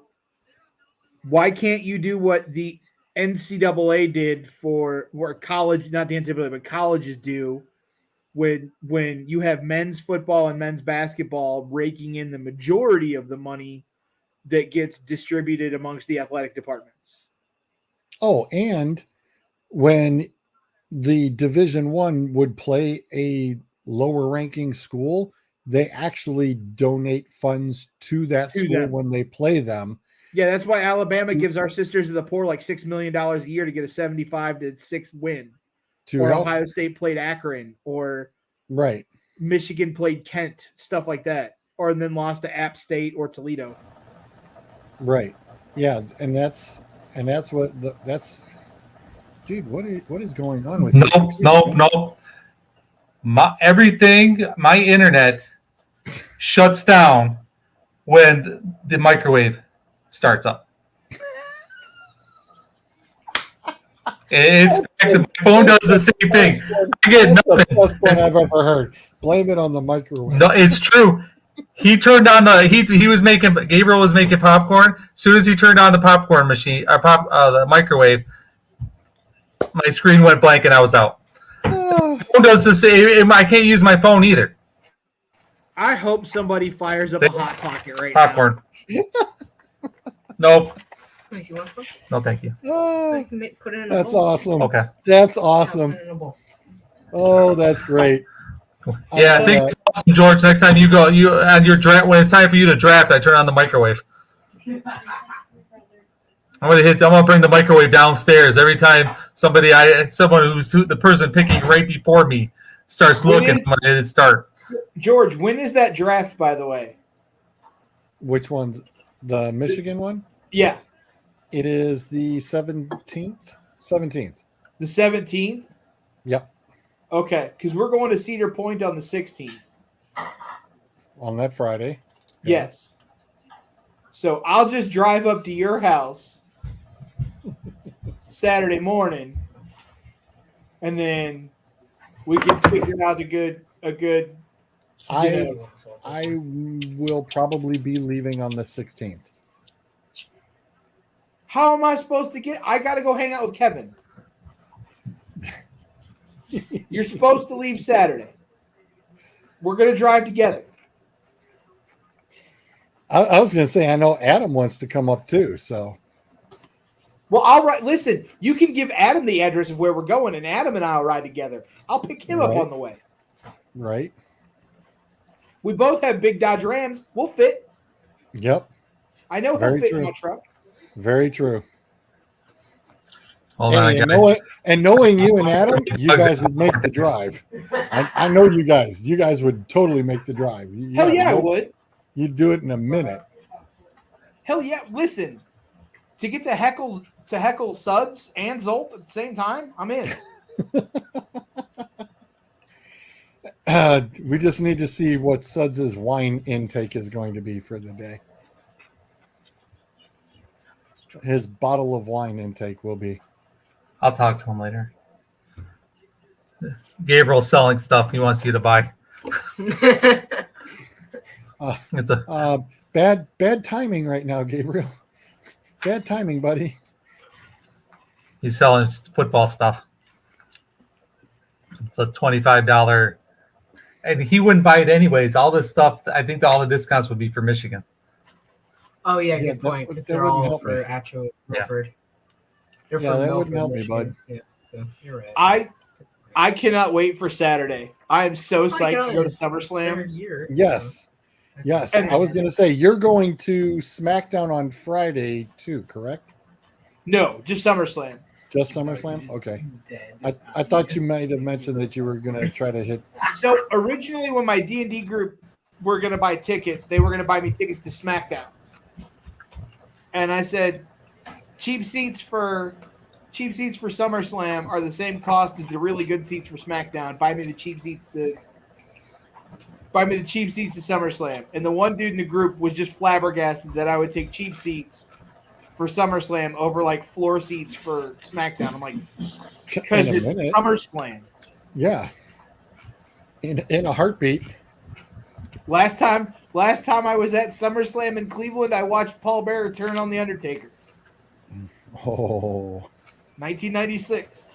why can't you do what the NCAA did for where college, not the NCAA, but colleges do when you have men's football and men's basketball raking in the majority of the money that gets distributed amongst the athletic departments? Oh, and when the Division I would play a lower ranking school, they actually donate funds to that school when they play them. Yeah, that's why Alabama gives our Sisters of the Poor like $6 million a year to get a 75-6 win. Or Ohio State played Akron, or right, Michigan played Kent, stuff like that, or then lost to App State or Toledo. Right. Yeah, and that's dude. What is going on with you? No. My internet shuts down when the microwave starts up. My phone does the same thing. I get nothing. That's the best one I've ever heard. Blame it on the microwave. No, it's true. He turned on Gabriel was making popcorn. As soon as he turned on the popcorn machine, the microwave, my screen went blank and I was out. The phone does the same. I can't use my phone either. I hope somebody fires up a Hot Pocket right popcorn. Nope. You want some? No, thank you. Oh, Put it in that's awesome. Okay. That's awesome. Oh, that's great. Yeah, I think it's awesome, George. Next time you go, on your draft, when it's time for you to draft, I turn on the microwave. I'm gonna bring the microwave downstairs every time the person picking right before me starts looking. I'm gonna hit it start. George, when is that draft, by the way? Which one's the Michigan one? Yeah. It is the 17th. 17th. The 17th? Yep. Okay, because we're going to Cedar Point on the 16th. On that Friday. Yes. So I'll just drive up to your house Saturday morning, and then we can figure out a good I will probably be leaving on the 16th. How am I supposed to get? I got to go hang out with Kevin. You're supposed to leave Saturday. We're going to drive together. I was going to say, I know Adam wants to come up too. So, well, I'll ride. Listen, you can give Adam the address of where we're going, and Adam and I'll ride together. I'll pick him up on the way. Right. We both have big Dodge Rams. We'll fit. Yep. I know he'll fit in my truck. Very true. Hold on, and knowing you and Adam, you guys would make the drive. I know you guys. You guys would totally make the drive. Hell yeah, I would. You'd do it in a minute. Hell yeah! Listen, to get to heckle Suds and Zolt at the same time, I'm in. We just need to see what Suds' wine intake is going to be for the day. His bottle of wine intake will be. I'll talk to him later. Gabriel's selling stuff he wants you to buy. It's a bad timing right now, Gabriel. Bad timing, buddy. He's selling football stuff. It's a $25, and he wouldn't buy it anyways. All this stuff, I think all the discounts would be for Michigan. Oh yeah, good point. Because they're all for actual Milford. They're that Milford, wouldn't help Michigan. me, bud. Yeah, so you're right. I cannot wait for Saturday. I am so psyched to go to SummerSlam. Yes. Yes. And I was going to say, you're going to SmackDown on Friday too, correct? No, just SummerSlam. Just SummerSlam? Okay. I thought you might have mentioned that you were going to try to hit. So originally when my D&D group were going to buy tickets, they were going to buy me tickets to SmackDown. And I said, cheap seats for SummerSlam are the same cost as the really good seats for SmackDown. Buy me the cheap seats to SummerSlam. And the one dude in the group was just flabbergasted that I would take cheap seats for SummerSlam over like floor seats for SmackDown. I'm like, because it's SummerSlam. Yeah. In a heartbeat. Last time I was at SummerSlam in Cleveland, I watched Paul Bearer turn on The Undertaker. Oh. 1996.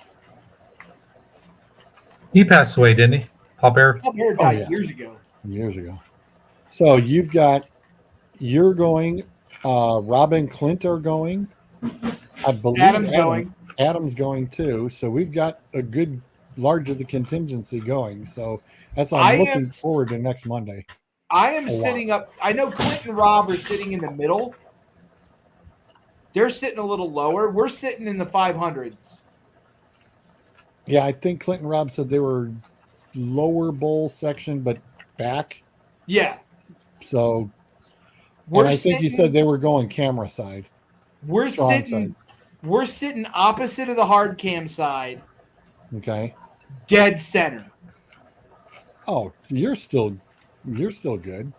He passed away, didn't he? Paul Bearer? Paul Bearer died years ago. Years ago. So you're going, Rob and Clint are going. I believe Adam's going too. So we've got a good large of the contingency going. So I'm looking forward to next Monday. I am sitting up. I know Clint and Rob are sitting in the middle. They're sitting a little lower. We're sitting in the 500s. Yeah, I think Clint and Rob said they were lower bowl section, but back. Yeah. So, I think you said they were going camera side. We're sitting opposite of the hard cam side. Okay. Dead center. Oh, you're still good.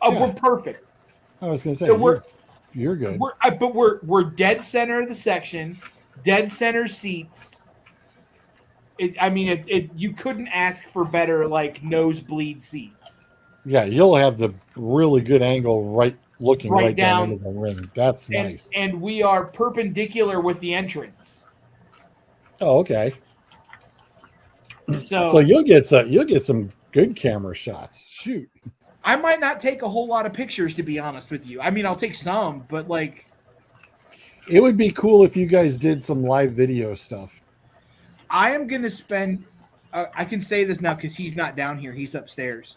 Oh, yeah. We're perfect. I was going to say you're good. We're dead center of the section, dead center seats. You couldn't ask for better like nosebleed seats. Yeah, you'll have the really good angle right down into the ring. That's nice. And we are perpendicular with the entrance. Oh, okay. So you'll get some good camera shots. Shoot. I might not take a whole lot of pictures, to be honest with you. I mean, I'll take some, but like, it would be cool if you guys did some live video stuff. I am going to spend. I can say this now because he's not down here; he's upstairs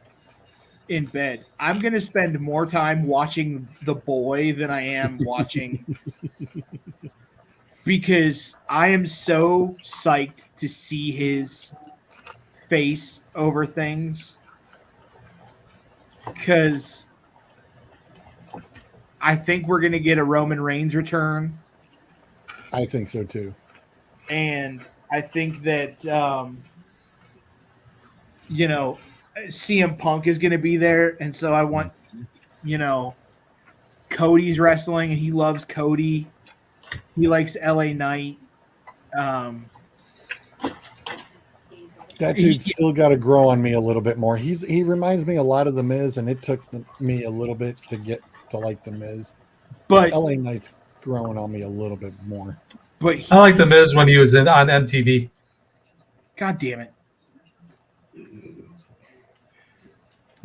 in bed. I'm going to spend more time watching The Boy than I am watching, because I am so psyched to see his face over things. Because I think we're going to get a Roman Reigns return. I think so too. And I think that, CM Punk is going to be there. And so I want, Cody's wrestling and he loves Cody. He likes LA Knight. That dude's still got to grow on me a little bit more. He reminds me a lot of the Miz, and it took me a little bit to get to like the Miz. But LA Knight's growing on me a little bit more. But I like the Miz when he was on MTV. God damn it.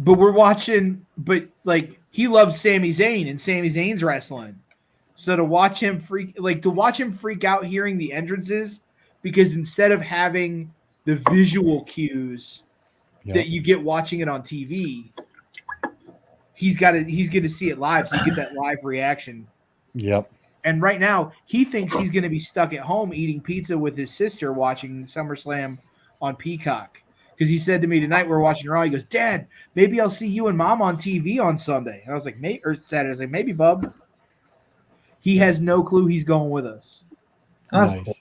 But we're watching, but like he loves Sami Zayn and Sami Zayn's wrestling. So to watch him freak out hearing the entrances, because instead of having the visual cues that you get watching it on TV, he's going to see it live, so you get that live reaction. Yep. And right now, he thinks he's going to be stuck at home eating pizza with his sister watching SummerSlam on Peacock. Because he said to me tonight, we're watching Raw. He goes, Dad, maybe I'll see you and Mom on TV on Sunday. And I was like, or Saturday. I was like, maybe, bub. He has no clue he's going with us. That's nice. Cool.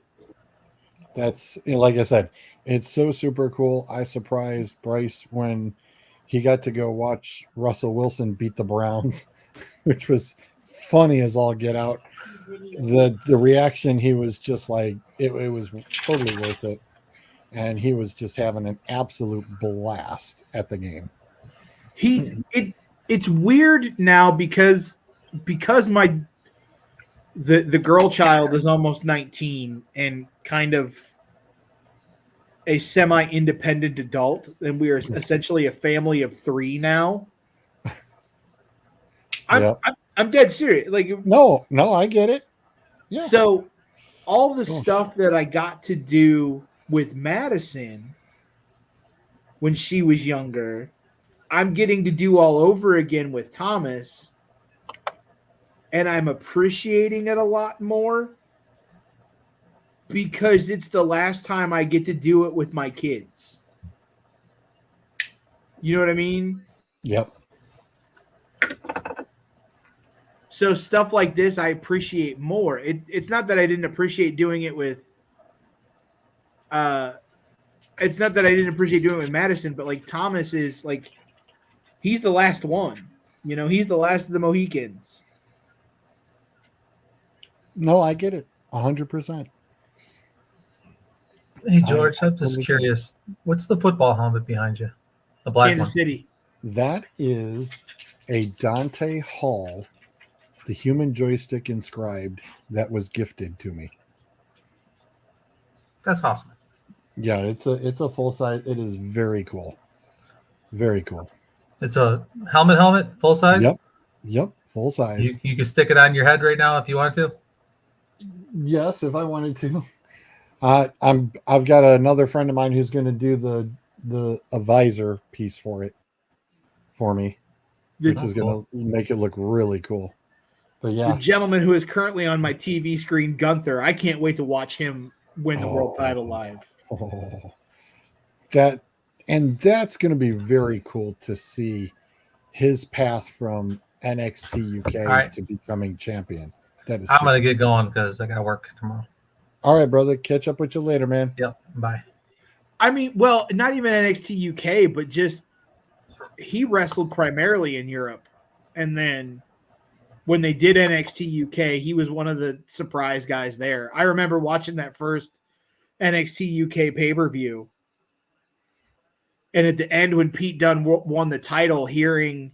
That's, like I said, it's so super cool. I surprised Bryce when he got to go watch Russell Wilson beat the Browns, which was funny as all get out. The reaction, he was just like, it was totally worth it. And he was just having an absolute blast at the game. It's weird now because the girl child is almost 19 and kind of a semi-independent adult, and we are essentially a family of 3 now. I'm dead serious. Like no, I get it. Yeah. So all the stuff that I got to do with Madison when she was younger, I'm getting to do all over again with Thomas, and I'm appreciating it a lot more because it's the last time I get to do it with my kids. You know what I mean? Yep. So stuff like this, I appreciate more. It's not that I didn't appreciate doing it with it's not that I didn't appreciate doing it with Madison, but like Thomas is like, he's the last one. You know, he's the last of the Mohicans. No, I get it. 100%. Hey, George, I'm just curious. What's the football helmet behind you? The black Kansas City. That is a Dante Hall, the human joystick inscribed, that was gifted to me. That's awesome. Yeah, it's a full size. It is very cool. Very cool. It's a helmet, full size? Yep, full size. You can stick it on your head right now if you want to? Yes, if I wanted to. I've got another friend of mine who's going to do the visor piece for me, which is going to make it look really cool. But yeah, the gentleman who is currently on my TV screen, Gunther, I can't wait to watch him win the world title live. That's going to be very cool to see his path from NXT UK to becoming champion. I'm going to get going because I got work tomorrow. All right, brother. Catch up with you later, man. Yep. Bye. I mean, well, not even NXT UK, but just he wrestled primarily in Europe. And then when they did NXT UK, he was one of the surprise guys there. I remember watching that first NXT UK pay-per-view. And at the end, when Pete Dunne won the title, hearing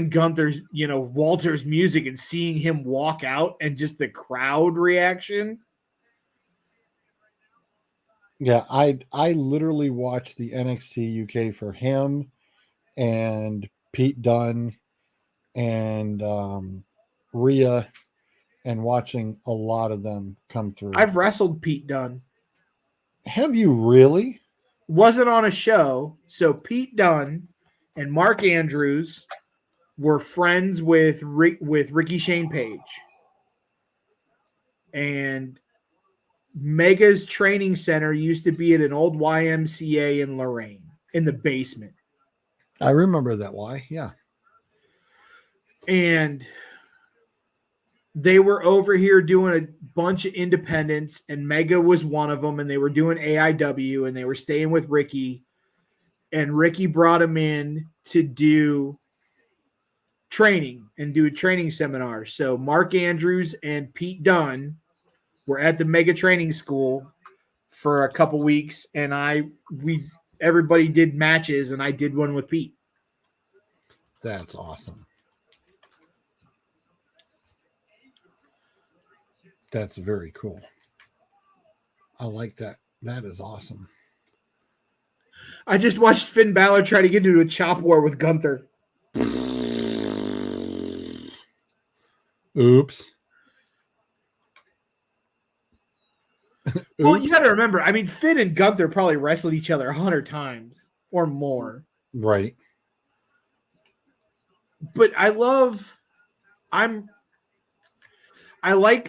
Gunther's, Walter's music and seeing him walk out and just the crowd reaction. Yeah, I literally watched the NXT UK for him and Pete Dunne and Rhea, and watching a lot of them come through. I've wrestled Pete Dunne. Have you really? Wasn't on a show. So Pete Dunne and Mark Andrews were friends with Ricky Shane Page. And Mega's training center used to be at an old YMCA in Lorraine in the basement. I remember that. Why? Yeah. And they were over here doing a bunch of independents, and Mega was one of them, and they were doing AIW, and they were staying with Ricky, and Ricky brought him in to do training and do a training seminar. So Mark Andrews and Pete Dunne were at the Mega Training School for a couple weeks, and everybody did matches, and I did one with Pete. That's awesome. That's very cool. I like that. That is awesome. I just watched Finn Balor try to get into a chop war with Gunther. Oops. Well, you got to remember, I mean, Finn and Gunther probably wrestled each other 100 times or more. Right. But I like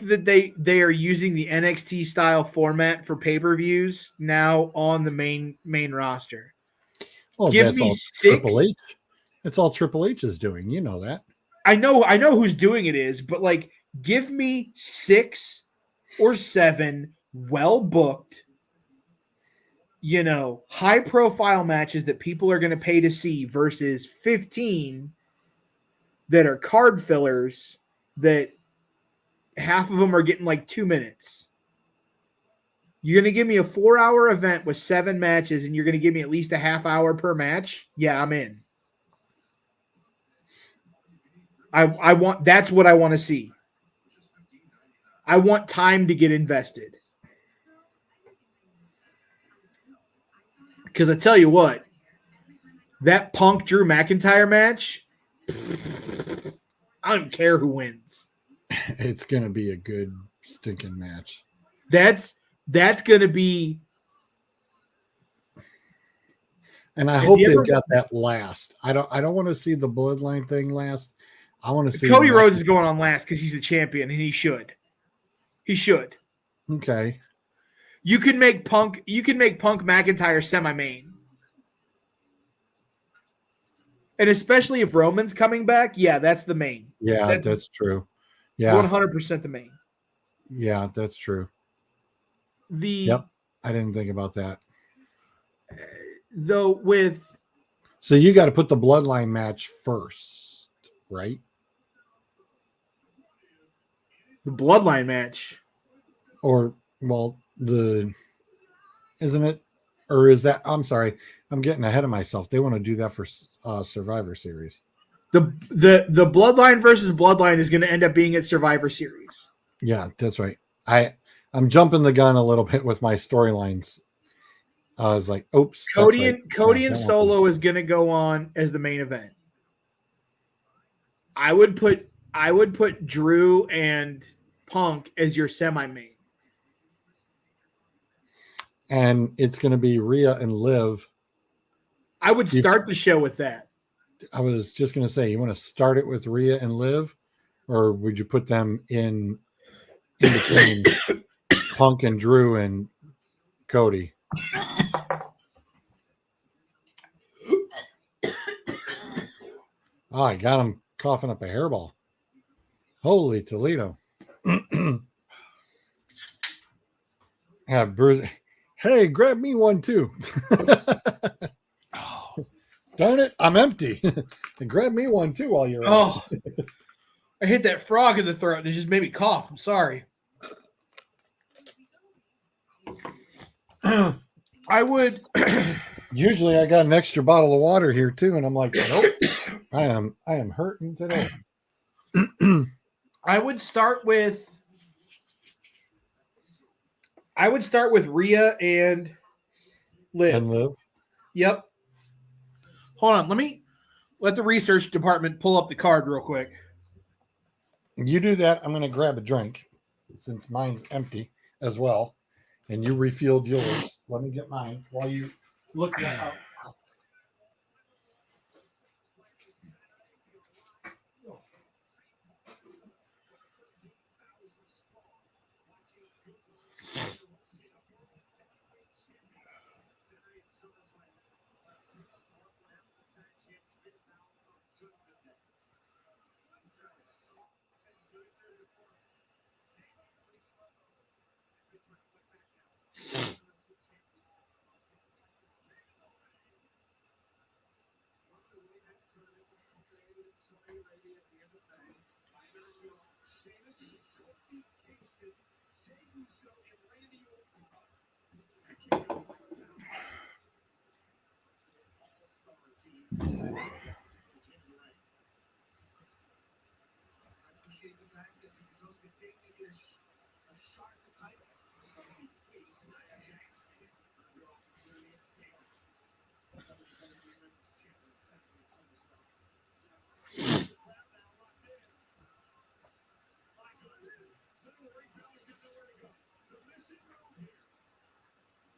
that they are using the NXT style format for pay-per-views now on the main roster. Well, Give that's me all 6. Triple H. It's all Triple H is doing. You know that. I know who's doing it is, but like give me 6 or 7 well booked, high profile matches that people are going to pay to see versus 15 that are card fillers that half of them are getting like 2 minutes. You're going to give me a 4-hour event with 7 matches and you're going to give me at least a half hour per match? Yeah, I'm in. That's what I want to see. I want time to get invested. Because I tell you what, that Punk Drew McIntyre match, I don't care who wins. It's going to be a good stinking match. That's going to be. And I hope they've got that last. I don't want to see the bloodline thing last. I want to see Cody Rhodes is going on last because he's the champion and he should. He should. Okay. You can make Punk McIntyre semi-main. And especially if Roman's coming back, yeah, that's the main. Yeah, that's true. Yeah. 100% the main. Yeah, that's true. Yep. I didn't think about that. Though So you got to put the bloodline match first, right? The bloodline match. Or, well, isn't it? Or is that, I'm sorry, I'm getting ahead of myself. They want to do that for Survivor Series. The bloodline versus bloodline is going to end up being at Survivor Series. Yeah, that's right. I'm jumping the gun a little bit with my storylines. I was like, oops. Cody and Solo is going to go on as the main event. I would put Drew and Punk as your semi-main. And it's going to be Rhea and Liv. I would start the show with that. I was just going to say, you want to start it with Rhea and Liv, or would you put them in between Punk and Drew and Cody? Oh, I got him coughing up a hairball. Holy Toledo. Yeah, Bruce. Hey, grab me one too. Oh, darn it, I'm empty. And grab me one too while you're out. I hit that frog in the throat and it just made me cough. I'm sorry. I would. Usually I got an extra bottle of water here too, and I'm like, nope. I am hurting today. I would start with Rhea and Liv. Yep. Hold on. Let the research department pull up the card real quick. You do that. I'm going to grab a drink since mine's empty as well. And you refilled yours. Let me get mine while you look that up.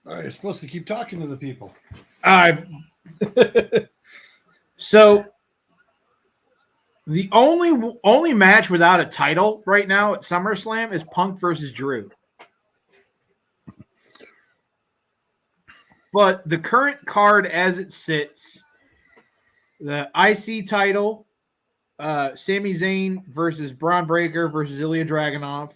All right, you're supposed to keep talking to the people. So the only match without a title right now at SummerSlam is Punk versus Drew. But the current card as it sits, the IC title, Sami Zayn versus Braun Breaker versus Ilya Dragunov.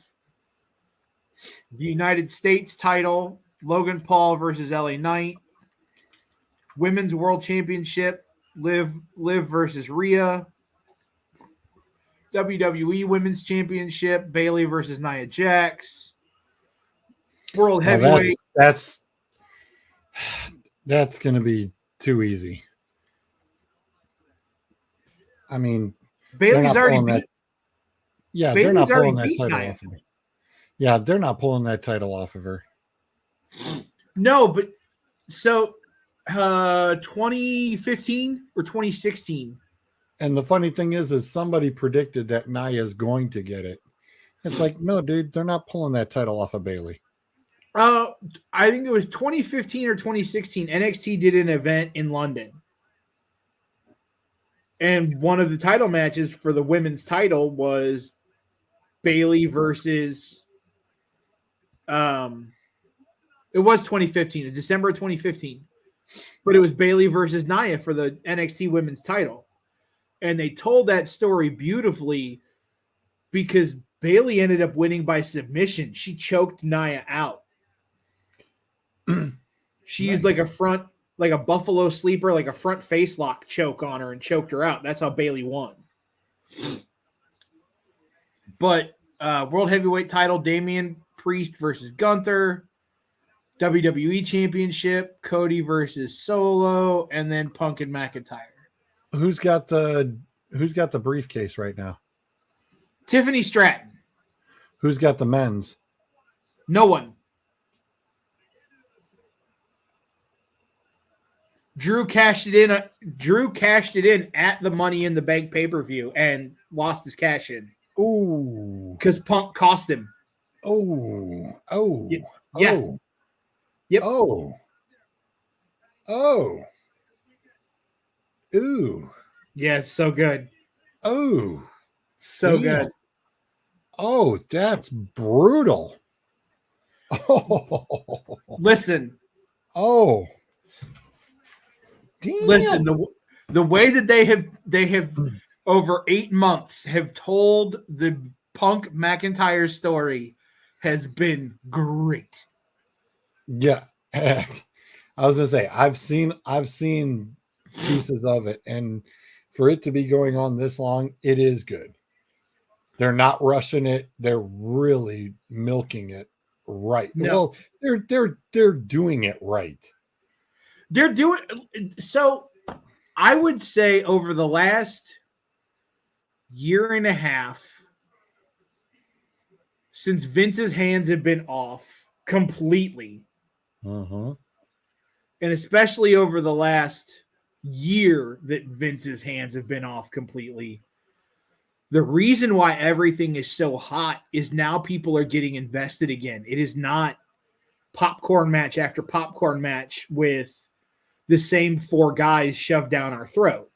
The United States title, Logan Paul versus LA Knight. Women's World Championship, Liv versus Rhea. WWE Women's Championship, Bayley versus Nia Jax. World Heavyweight. That's going to be too easy. I mean, Bayley's already beat. Yeah, Bayley's they're not pulling that beat title Nia. off of her. Yeah, they're not pulling that title off of her. No, but so 2015 or 2016. And the funny thing is somebody predicted that Nia's going to get it. It's like, no, dude, they're not pulling that title off of Bayley. I think it was 2015 or 2016. NXT did an event in London. And one of the title matches for the women's title was Bayley versus it was 2015, in December of 2015. But it was Bayley versus Nia for the NXT women's title. And they told that story beautifully because Bayley ended up winning by submission. She choked Nia out. She used like a buffalo sleeper, like a front face lock choke on her and choked her out. That's how Bayley won. But World Heavyweight title, Damian Priest versus Gunther. WWE Championship, Cody versus Solo, and then Punk and McIntyre. Who's got the briefcase right now? Tiffany Stratton. Who's got the men's? No one. Drew cashed it in at the Money in the Bank pay-per-view and lost his cash in. Ooh. Because Punk cost him. Oh. Yeah. Oh. Yep. Oh. Ooh. Yeah, it's so good. Oh. So good. Oh, that's brutal. Oh. Listen. Oh. Damn. Listen, the way that they have over 8 months have told the Punk McIntyre story has been great. Yeah. I was gonna say I've seen pieces of it, and for it to be going on this long, it is good. They're not rushing it. They're really milking it right. No. Well, they're doing it right. They're doing so. I would say over the last year and a half, since Vince's hands have been off completely, Uh-huh. and especially over the last year that Vince's hands have been off completely, the reason why everything is so hot is now people are getting invested again. It is not popcorn match after popcorn match with the same 4 guys shoved down our throat.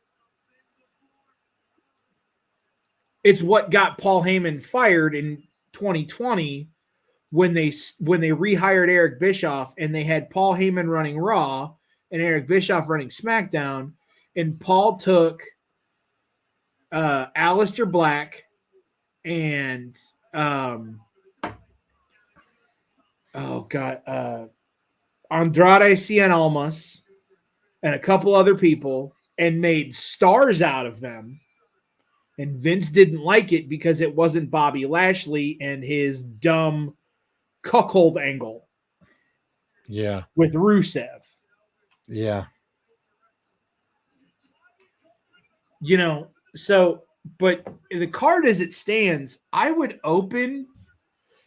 It's what got Paul Heyman fired in 2020 when they rehired Eric Bischoff and they had Paul Heyman running Raw and Eric Bischoff running SmackDown, and Paul took Aleister Black and Andrade Cien Almas and a couple other people and made stars out of them. And Vince didn't like it because it wasn't Bobby Lashley and his dumb cuckold angle. Yeah. With Rusev. Yeah. So But the card as it stands, I would open.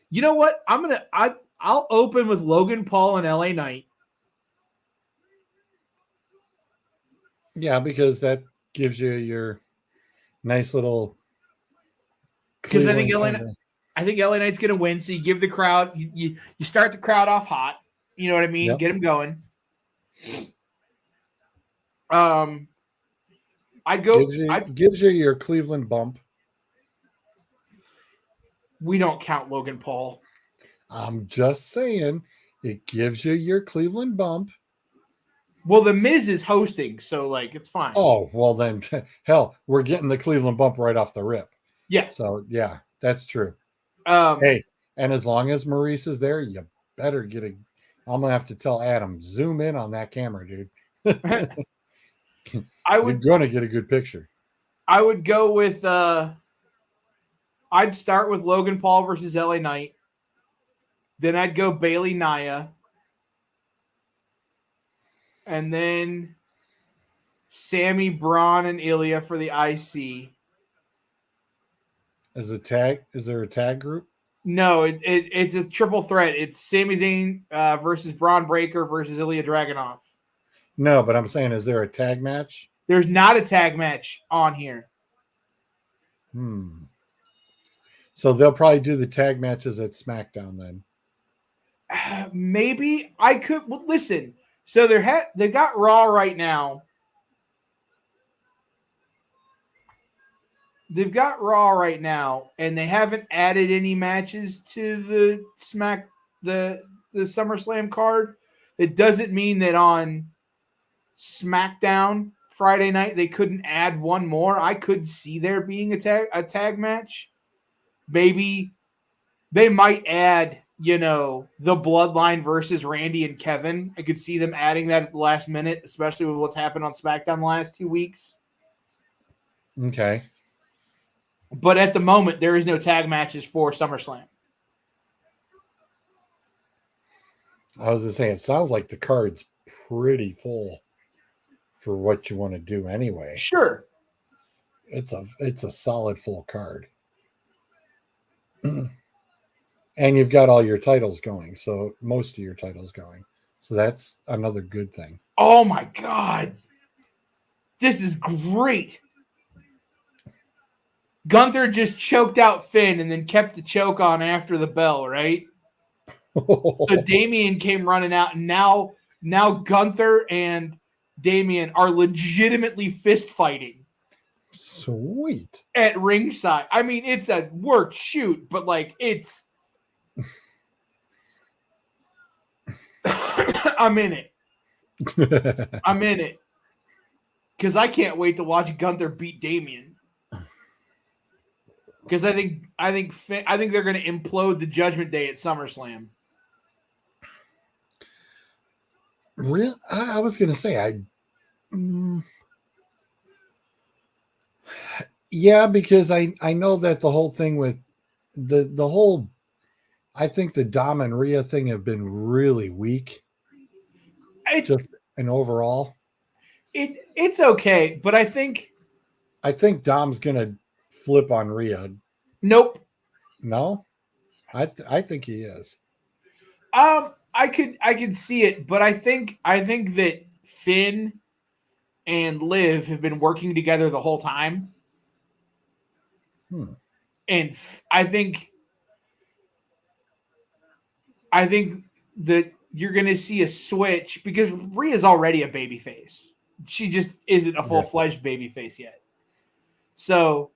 You know what? I'll open with Logan Paul and LA Knight. Yeah, because that gives you your nice little Because Cleveland. I think LA Knight's going to win. So you give the crowd, you start the crowd off hot. You know what I mean? Yep. Get them going. I'd go. Gives you your Cleveland bump. We don't count Logan Paul. I'm just saying, it gives you your Cleveland bump. Well, the Miz is hosting, so like it's fine. Oh, well then, hell, we're getting the Cleveland bump right off the rip. Yeah. So yeah, that's true. Um, Hey, and as long as Maurice is there, you better get a. I'm gonna have to tell Adam, zoom in on that camera, dude. You're gonna get a good picture. I would go with. I'd start with Logan Paul versus LA Knight. Then I'd go Bailey Nia. And then Sammy, Braun, and Ilya for the IC. Is there a tag group? No, it's a triple threat. It's Sami Zayn versus Braun Breaker versus Ilya Dragunov. No, but I'm saying, is there a tag match? There's not a tag match on here. So they'll probably do the tag matches at SmackDown then. Maybe I could listen. So they got Raw right now. They've got Raw right now, and they haven't added any matches to the SummerSlam card. It doesn't mean that on SmackDown Friday night they couldn't add one more. I could see there being a tag match. Maybe they might add, the Bloodline versus Randy and Kevin. I could see them adding that at the last minute, especially with what's happened on SmackDown the last 2 weeks. Okay. But at the moment, there is no tag matches for SummerSlam. I was going to say, it sounds like the card's pretty full for what you want to do anyway. Sure. It's a solid full card. And you've got all your titles going, so most of your titles going. So that's another good thing. Oh my God. This is great. Gunther just choked out Finn and then kept the choke on after the bell, right? So Damian came running out, and now Gunther and Damian are legitimately fist fighting. Sweet. At ringside. I mean, it's a worked shoot, but like it's I'm in it. I'm in it. Because I can't wait to watch Gunther beat Damian. Because I think they're going to implode the Judgment Day at SummerSlam. Really? I was going to say, yeah, because I know that the whole thing with the whole, I think the Dom and Rhea thing have been really weak. Just an overall. It's okay, but I think Dom's going to flip on Rhea. Nope. No? I think he is. I could see it, but I think that Finn and Liv have been working together the whole time. And I think that you're going to see a switch because Rhea's already a babyface. She just isn't a full-fledged babyface yet. So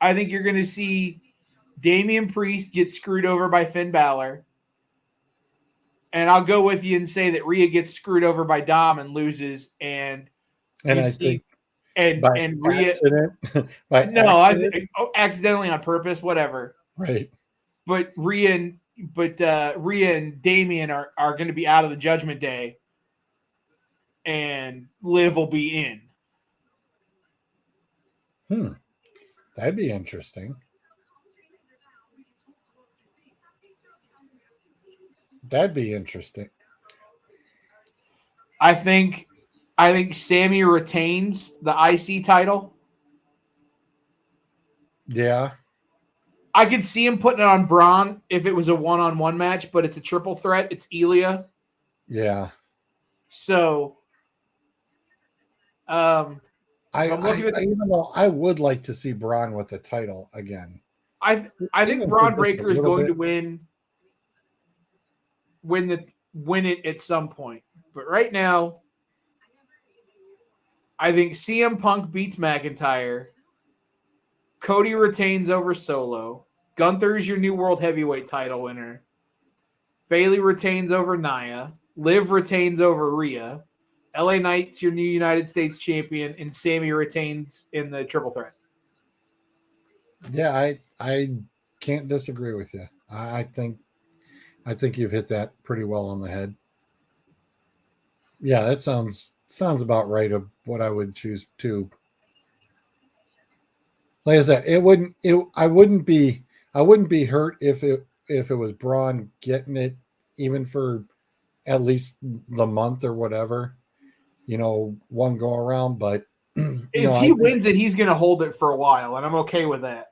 I think you're going to see Damian Priest get screwed over by Finn Balor. And I'll go with you and say that Rhea gets screwed over by Dom and loses. And I think Rhea accident? accidentally on purpose, whatever. Right. But Rhea and Damian are going to be out of the Judgment Day, and Liv will be in. That'd be interesting. I think Sammy retains the IC title. Yeah. I could see him putting it on Braun if it was a one-on-one match, but it's a triple threat. It's Ilya. Yeah. So, I even though I would like to see Braun with the title again. I think Braun Breaker is going to win it at some point. But right now, I think CM Punk beats McIntyre. Cody retains over Solo. Gunther is your new world heavyweight title winner. Bayley retains over Nia. Liv retains over Rhea. LA Knight's your new United States champion, and Sammy retains in the triple threat. Yeah, I can't disagree with you. I think you've hit that pretty well on the head. Yeah, that sounds about right of what I would choose too. Like I said, I wouldn't be hurt if it was Braun getting it even for at least the month or whatever, one go around. But if he wins it, he's going to hold it for a while, and I'm okay with that.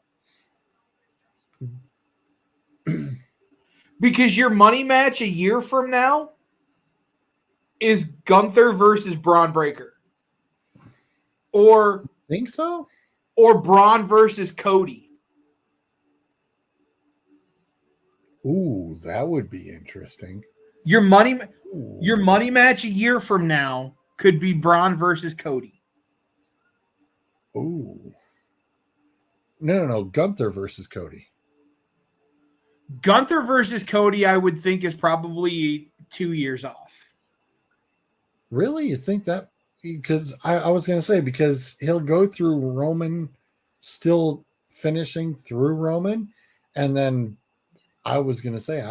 Because your money match a year from now is Gunther versus Braun Breaker. Or think so? Or Braun versus Cody. Ooh, that would be interesting. Your money match a year from now could be Braun versus Cody. Ooh. No. Gunther versus Cody. Gunther versus Cody, I would think, is probably 2 years off. Really? You think that? Because I was going to say, because he'll go through Roman, still finishing through Roman, and then I was going to say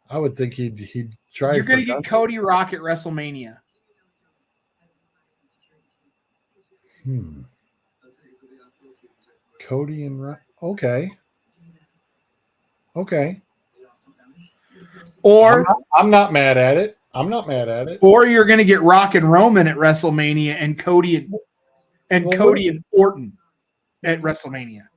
I would think he'd try. You're going to get Cody Rock at WrestleMania. Cody and Rock. Okay. Or I'm not mad at it. Or you're going to get Rock and Roman at WrestleMania and Cody and Orton at WrestleMania.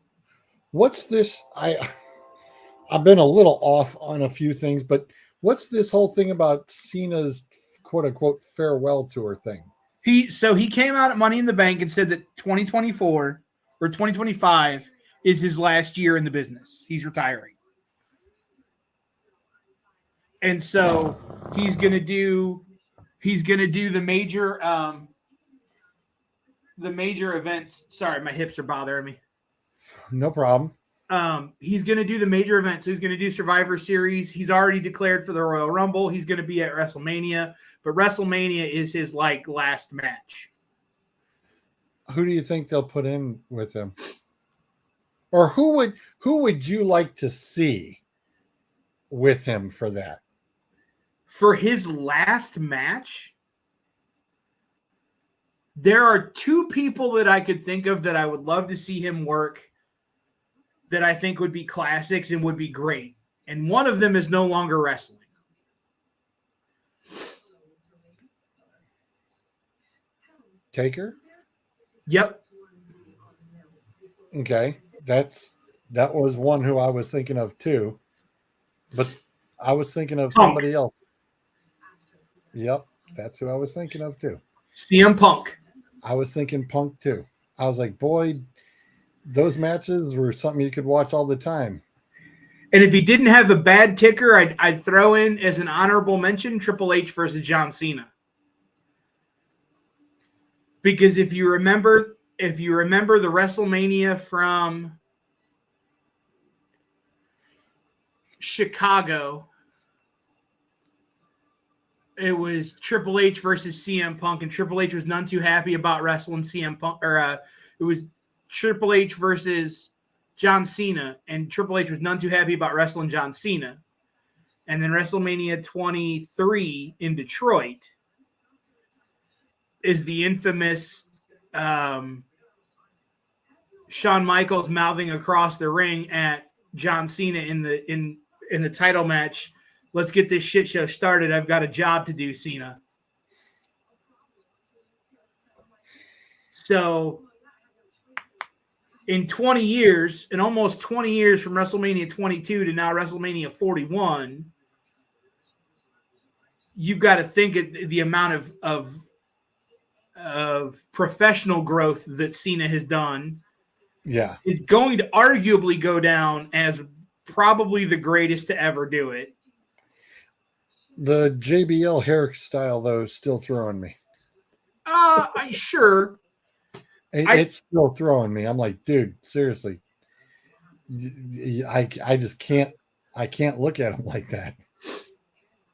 What's this? I've been a little off on a few things, but what's this whole thing about Cena's quote unquote farewell tour thing? He came out at Money in the Bank and said that 2024 or 2025 is his last year in the business. He's retiring. And so he's gonna do the major events. Sorry, my hips are bothering me. No problem. He's gonna do the major events. So he's gonna do Survivor Series. He's already declared for the Royal Rumble. He's gonna be at WrestleMania, but WrestleMania is his last match. Who do you think they'll put in with him? Or who would you like to see with him for that? For his last match, there are two people that I could think of that I would love to see him work that I think would be classics and would be great. And one of them is no longer wrestling. Taker? Yep. Okay. That was one who I was thinking of too. But I was thinking of somebody else. Yep, that's who I was thinking of too. CM Punk. I was thinking Punk too. I was like, boy, those matches were something you could watch all the time. And if he didn't have a bad ticker, I'd throw in as an honorable mention Triple H versus John Cena. Because if you remember the WrestleMania from Chicago, it was Triple H versus CM Punk, and Triple H was none too happy about wrestling CM Punk. It was Triple H versus John Cena, and Triple H was none too happy about wrestling John Cena. And then WrestleMania 23 in Detroit is the infamous Shawn Michaels mouthing across the ring at John Cena in the title match. Let's get this shit show started. I've got a job to do, Cena. So in 20 years, in almost 20 years from WrestleMania 22 to now WrestleMania 41, you've got to think of the amount of professional growth that Cena has done. Yeah. Is going to arguably go down as probably the greatest to ever do it. The JBL hairstyle, though, is still throwing me. Sure. It's still throwing me. I'm like, dude, seriously. I just can't look at him like that.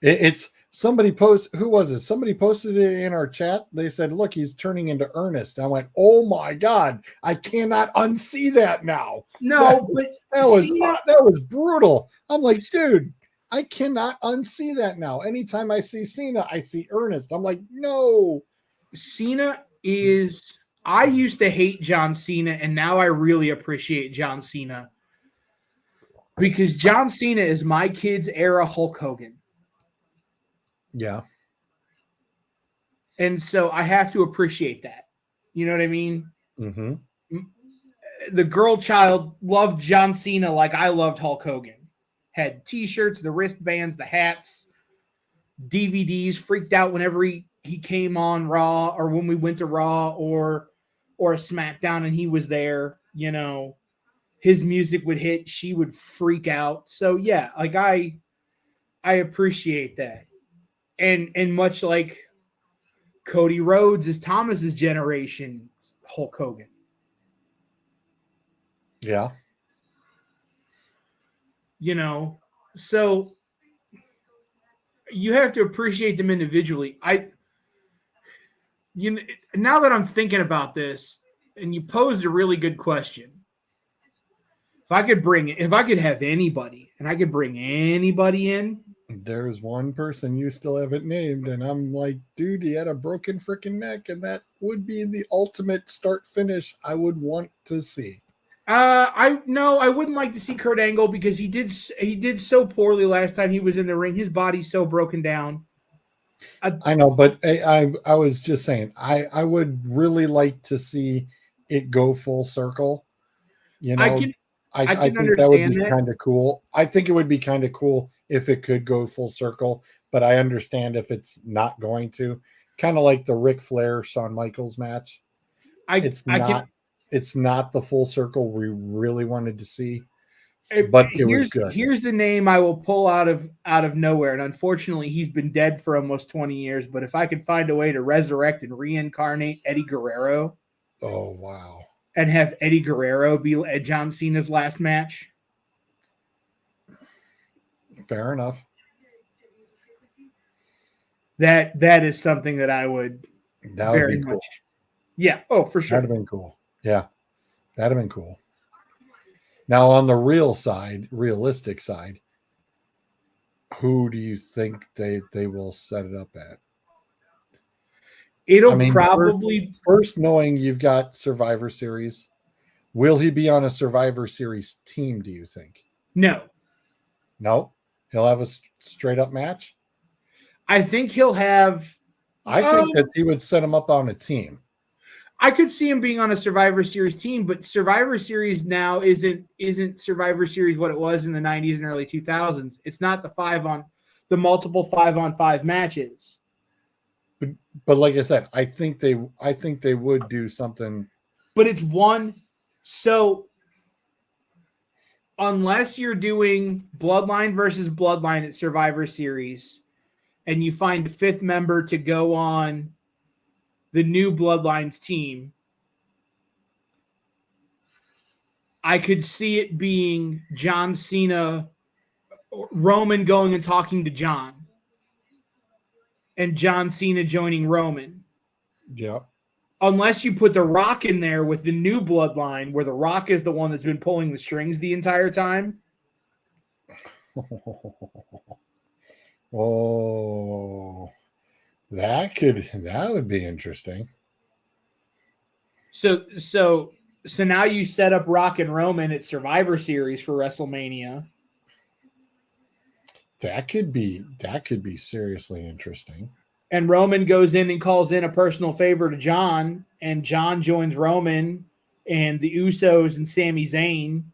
It's somebody who was it? Somebody posted it in our chat. They said, look, he's turning into Ernest. I went, oh my God, I cannot unsee that now. No, that was brutal. I'm like, dude, I cannot unsee that now. Anytime I see Cena, I see Ernest. I'm like, no. Cena is, I used to hate John Cena, and now I really appreciate John Cena. Because John Cena is my kid's era Hulk Hogan. Yeah. And so I have to appreciate that. You know what I mean? Mm-hmm. The girl child loved John Cena like I loved Hulk Hogan. Had t-shirts, the wristbands, the hats, DVDs, freaked out whenever he came on Raw or when we went to Raw or SmackDown and he was there, you know. His music would hit, she would freak out. So yeah, like I appreciate that. And much like Cody Rhodes is Thomas's generation Hulk Hogan. Yeah. You know, so you have to appreciate them individually. Now that I'm thinking about this, and you posed a really good question. If I could have anybody, and I could bring anybody in. There's one person you still haven't named, and I'm like, dude, he had a broken freaking neck, and that would be the ultimate start finish I would want to see. I wouldn't like to see Kurt Angle because he did so poorly last time he was in the ring. His body's so broken down. I know, but I was just saying, I would really like to see it go full circle. You know, I think that would be kind of cool. I think it would be kind of cool if it could go full circle, but I understand if it's not going to. Kind of like the Ric Flair Shawn Michaels match. It's not the full circle we really wanted to see, but it was good. Here's the name I will pull out of nowhere, and unfortunately, he's been dead for almost 20 years. But if I could find a way to resurrect and reincarnate Eddie Guerrero, oh wow, and have Eddie Guerrero be at John Cena's last match, fair enough. That is something that I would very cool. much. Yeah. Oh, for sure. That'd have been cool. Yeah, that'd have been cool. Now, on the realistic side, who do you think they will set it up at? It'll probably first knowing you've got Survivor Series. Will he be on a Survivor Series team, do you think? No. He'll have a straight up match? I think he'll have. I think that he would set him up on a team. I could see him being on a Survivor Series team, but Survivor Series now isn't Survivor Series what it was in the 90s and early 2000s. It's not the multiple 5-on-5 matches. But like I said, I think they would do something. But it's one. So unless you're doing Bloodline versus Bloodline at Survivor Series, and you find a fifth member to go on the new Bloodlines team, I could see it being John Cena, Roman going and talking to John, and John Cena joining Roman. Yeah. Unless you put The Rock in there with the new Bloodline, where The Rock is the one that's been pulling the strings the entire time. Oh, that would be interesting. So now you set up Rock and Roman at Survivor Series for WrestleMania. That could be seriously interesting. And Roman goes in and calls in a personal favor to John, and John joins Roman and the Usos and Sami Zayn.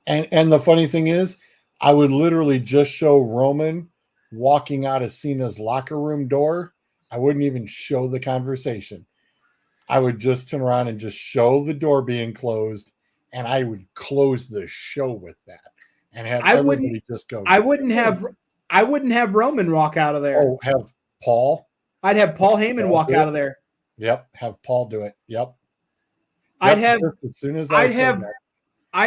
And the funny thing is, I would literally just show Roman walking out of Cena's locker room door. I wouldn't even show the conversation. I would just turn around and just show the door being closed, and I would close the show with that and have everybody just go. I wouldn't have Roman walk out of there. Oh, have Paul? I'd have Paul Heyman walk out of there. Yep, have Paul do it. Yep. I'd have just as soon as I'd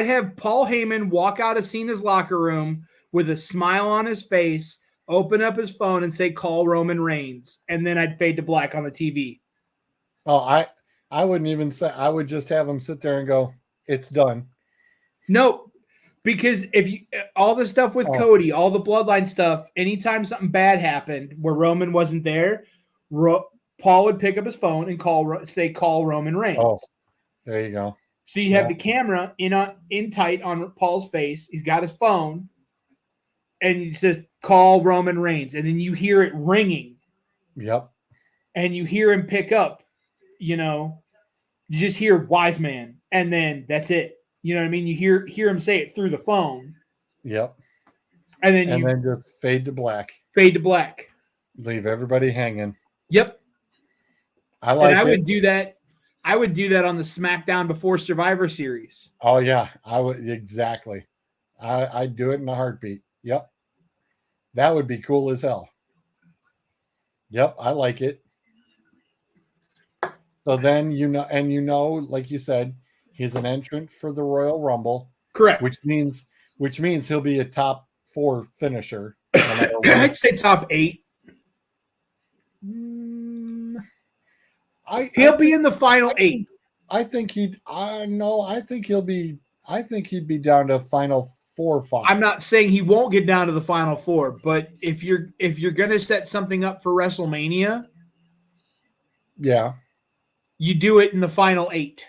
have Paul Heyman walk out of Cena's locker room with a smile on his face, open up his phone and say, "Call Roman Reigns," and then I'd fade to black on the TV. Oh, I wouldn't even say. I would just have him sit there and go, "It's done." No, because if you all the stuff with Cody, all the bloodline stuff, anytime something bad happened where Roman wasn't there, Paul would pick up his phone and call Roman Reigns. Oh, there you go. So you have the camera in tight on Paul's face. He's got his phone, and he says, "Call Roman Reigns," and then you hear it ringing. Yep. And you hear him pick up. You just hear "wise man," and then that's it. You know what I mean? You hear him say it through the phone. Yep. And then just fade to black. Fade to black. Leave everybody hanging. Yep. I would do that. I would do that on the SmackDown before Survivor Series. Oh yeah, I would exactly. I'd do it in a heartbeat. Yep. That would be cool as hell. Yep, I like it. So then like you said, he's an entrant for the Royal Rumble. Correct. Which means he'll be a top 4 finisher. I'd say top 8. He'll be in the final 8. I think he'd be down to final 4 or 5. I'm not saying he won't get down to the final 4, but if you're gonna set something up for WrestleMania, yeah, you do it in the final 8.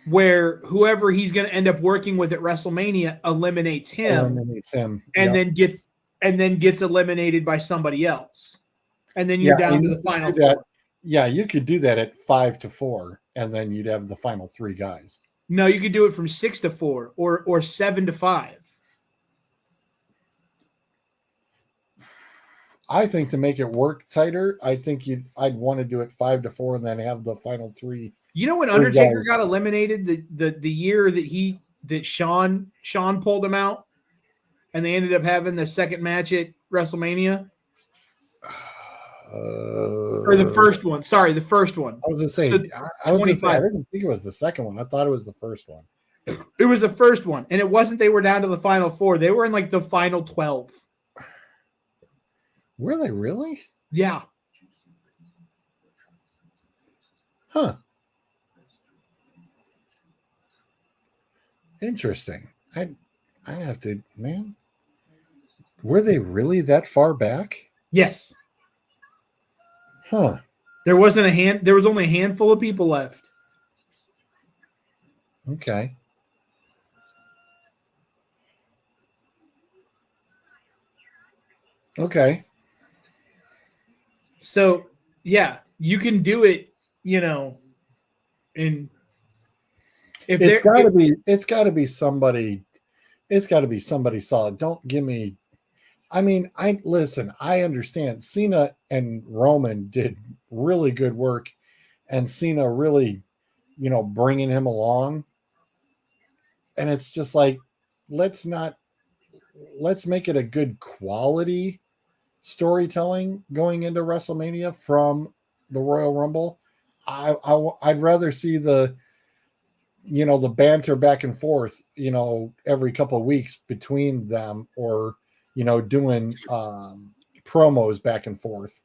Where whoever he's going to end up working with at WrestleMania eliminates him, and then gets eliminated by somebody else, and then you're down to the final 4. Yeah, you could do that at 5 to 4, and then you'd have the final 3 guys. No, you could do it from 6 to 4 or 7 to 5. I think to make it work tighter, I'd want to do it 5 to 4 and then have the final 3. You know when Undertaker got eliminated the year that Shawn pulled him out, and they ended up having the second match at WrestleMania, or the first one. Sorry, the first one. I was going to say, I didn't think it was the second one. I thought it was the first one. It was the first one, and it wasn't. They were down to the final 4. They were in like the final 12. Were they really? Yeah. Huh. Interesting. I'd have to, man. Were they really that far back? Yes. Huh. There was only a handful of people left. Okay. Okay. So, yeah, you can do it, and it's got to be somebody solid. Don't give me. I mean, I understand Cena and Roman did really good work, and Cena really, bringing him along. And it's just like, let's make it a good quality storytelling going into WrestleMania from the Royal Rumble. I'd rather see the banter back and forth, every couple of weeks between them, or doing promos back and forth,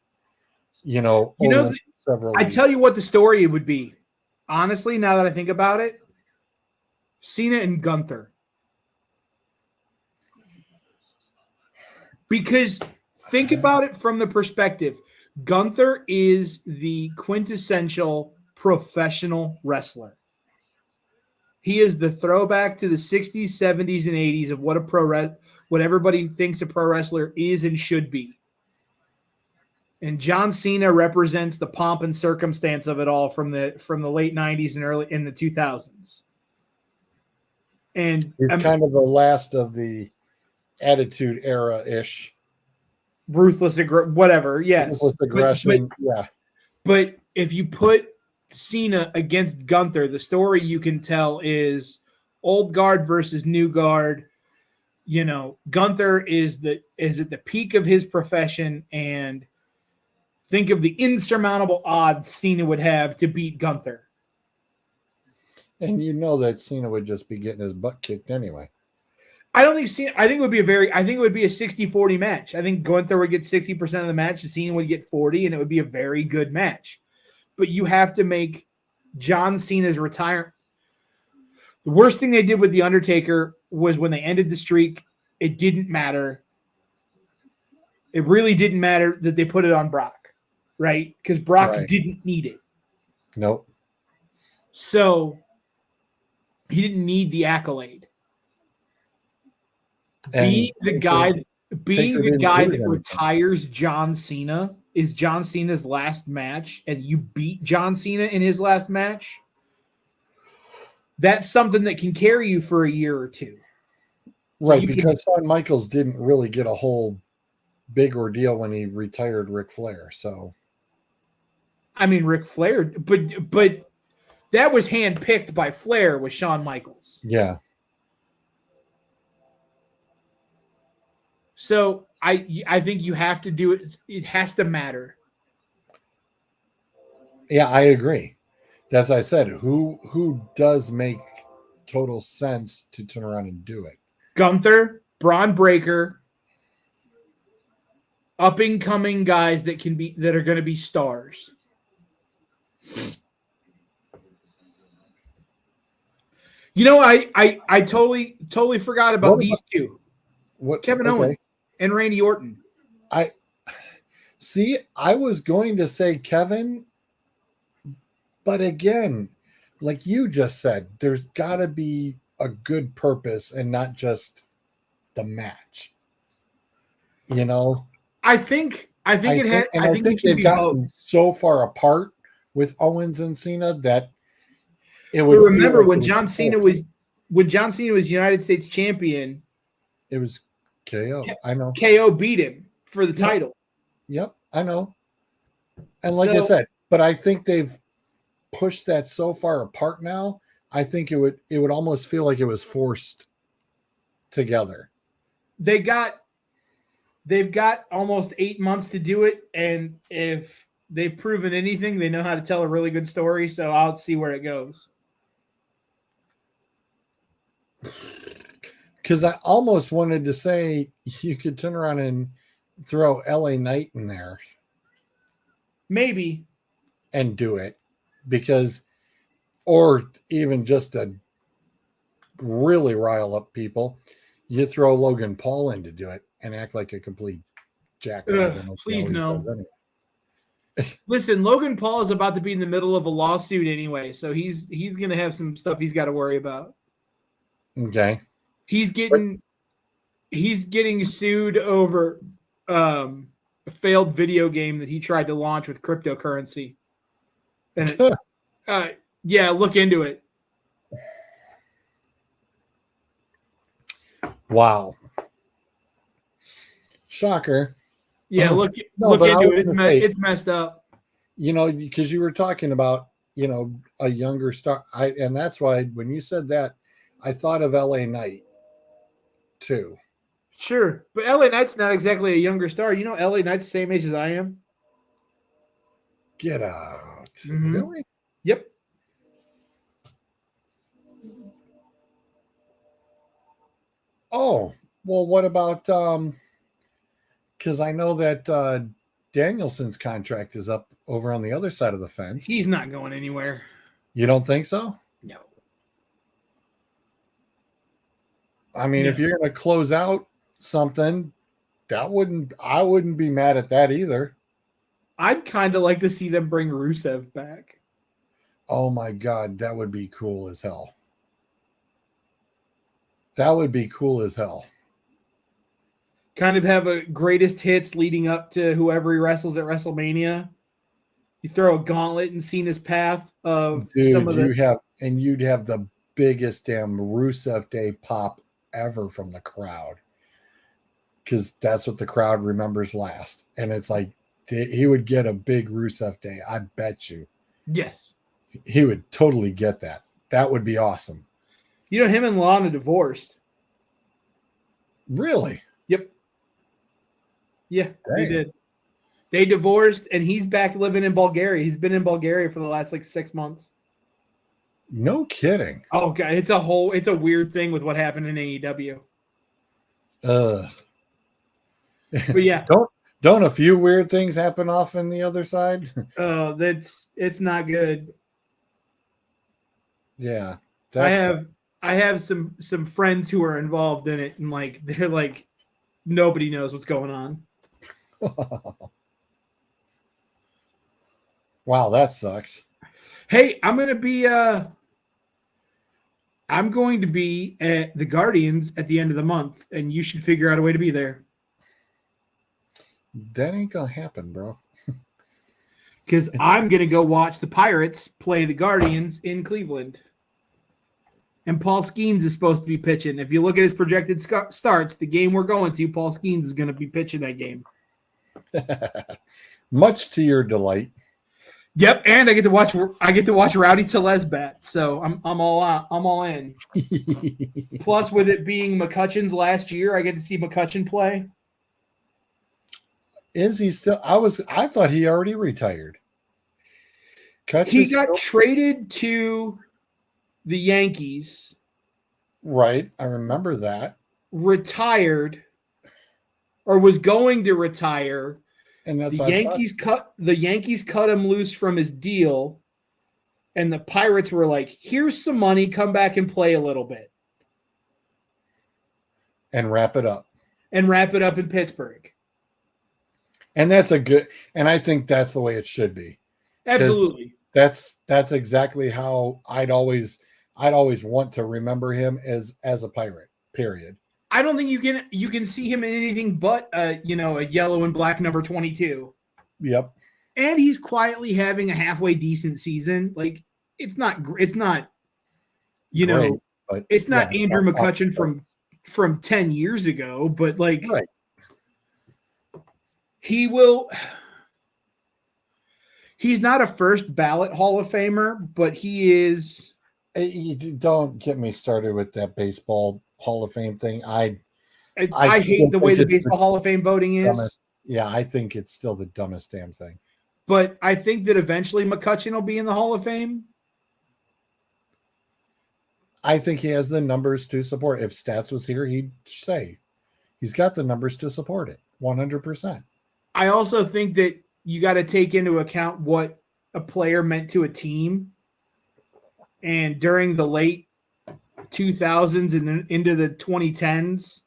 several I weeks. tell you what the story would be. Honestly, now that I think about it, Cena and Gunther. Because think about it from the perspective, Gunther is the quintessential professional wrestler. He is the throwback to the 60s, 70s, and 80s of what everybody thinks a pro wrestler is and should be. And John Cena represents the pomp and circumstance of it all from the late 90s and early in the 2000s. And It's kind of the last of the Attitude Era-ish. Ruthless whatever, yes. Ruthless aggression, yeah. But if you put Cena against Gunther, the story you can tell is old guard versus new guard. You know, Gunther is at the peak of his profession, and think of the insurmountable odds Cena would have to beat Gunther. And you know that Cena would just be getting his butt kicked anyway. I don't think Cena. I think it would be a 60-40 match. I think Gunther would get 60% of the match, and Cena would get 40, and it would be a very good match. But you have to make John Cena's retirement. The worst thing they did with The Undertaker was when they ended the streak, it didn't matter. It really didn't matter that they put it on Brock, right? Because Brock didn't need it. Nope. So he didn't need the accolade. Being the guy that retires John Cena is John Cena's last match, and you beat John Cena in his last match. That's something that can carry you for a year or two. Right, because Shawn Michaels didn't really get a whole big ordeal when he retired Ric Flair. So, I mean, Ric Flair, but that was handpicked by Flair with Shawn Michaels. Yeah. So I think you have to do it. It has to matter. Yeah, I agree. As I said, who does make total sense to turn around and do it? Gunther, Braun Breaker, up and coming guys that are going to be stars. You know, I totally forgot about these two. Kevin Owens and Randy Orton. I was going to say Kevin, but again, like you just said, there's got to be a good purpose and not just the match. You know, I think they've gotten so far apart with Owens and Cena that it would. But remember when John Cena was United States champion, it was KO. I know KO beat him for the title. Yep, I know. And like I said, but I think they've pushed that so far apart now. I think it would almost feel like it was forced together. They've got almost 8 months to do it, and if they've proven anything, they know how to tell a really good story. So I'll see where it goes. Because I almost wanted to say you could turn around and throw LA Knight in there. Maybe. And do it. Or even just to really rile up people, you throw Logan Paul in to do it and act like a complete jackass. Please no. Listen, Logan Paul is about to be in the middle of a lawsuit anyway, so he's going to have some stuff he's got to worry about. Okay. He's getting sued over a failed video game that he tried to launch with cryptocurrency. And yeah, look into it. Wow. Shocker. Yeah, look into it. It's messed up. You know, because you were talking about, you know, a younger star. And that's why when you said that, I thought of LA Knight too. Sure. But LA Knight's not exactly a younger star. You know, LA Knight's the same age as I am. Get out. Mm-hmm. Really? Yep. Oh, well, what about because I know that Danielson's contract is up over on the other side of the fence. He's not going anywhere. You don't think so? No. I mean, if you're going to close out something, I wouldn't be mad at that either. I'd kind of like to see them bring Rusev back. Oh my God, that would be cool as hell. That would be cool as hell. kind of have a greatest hits leading up to whoever he wrestles at WrestleMania. You throw a gauntlet in Cena's path of some of the you'd have the biggest damn Rusev Day pop ever from the crowd, because that's what the crowd remembers last. And it's like he would get a big Rusev Day. I bet you. Yes, he would totally get that. That would be awesome. You know, him and Lana divorced. Really? Yep. Yeah, Dang. they did. They divorced, and he's back living in Bulgaria. He's been in Bulgaria for the last 6 months. No kidding. Oh god, it's a weird thing with what happened in AEW. But yeah, don't a few weird things happen off in the other side? it's not good. Yeah, I have some friends who are involved in it, and they're like, nobody knows what's going on. Wow, that sucks. Hey, I'm going to be at the Guardians at the end of the month, and you should figure out a way to be there. That ain't gonna happen, bro. Because I'm going to go watch the Pirates play the Guardians in Cleveland. And Paul Skeens is supposed to be pitching. If you look at his projected starts, the game we're going to, Paul Skeens is going to be pitching that game. Much to your delight. Yep, and I get to watch Rowdy Tellez bat, so I'm all out. I'm all in. Plus, with it being McCutcheon's last year, I get to see McCutcheon play. Is he still? I thought he already retired. He got traded to the Yankees. Right, I remember that. Retired, or was going to retire. And that's the Yankees cut him loose from his deal, and the Pirates were like, "Here's some money, come back and play a little bit, and wrap it up in Pittsburgh." And that's and I think that's the way it should be. Absolutely, that's exactly how I'd always want to remember him as a Pirate. Period. I don't think you can see him in anything but a yellow and black number 22. Yep. And he's quietly having a halfway decent season. Like it's not it's not Andrew McCutcheon from 10 years ago, but right. He's not a first ballot Hall of Famer, but he is. Don't get me started with that baseball Hall of Fame thing. I hate the way the baseball Hall of Fame voting is. Dumbest. Yeah, I think it's still the dumbest damn thing. But I think that eventually McCutcheon will be in the Hall of Fame. I think he has the numbers to support. If Stats was here, he'd say he's got the numbers to support it 100%. I also think that you got to take into account what a player meant to a team. And during the late 2000s and into the 2010s,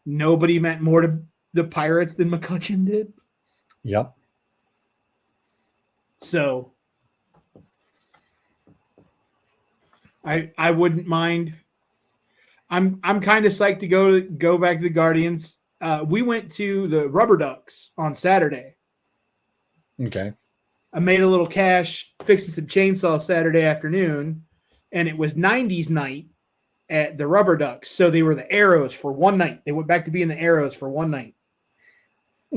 nobody meant more to the Pirates than McCutcheon did. Yep. So I wouldn't mind. I'm kind of psyched to go back to the Guardians. We went to the Rubber Ducks on Saturday. Okay. I made a little cash fixing some chainsaw Saturday afternoon, and it was 90s night at the Rubber Ducks. So they were the Arrows for one night. They went back to being the Arrows for one night.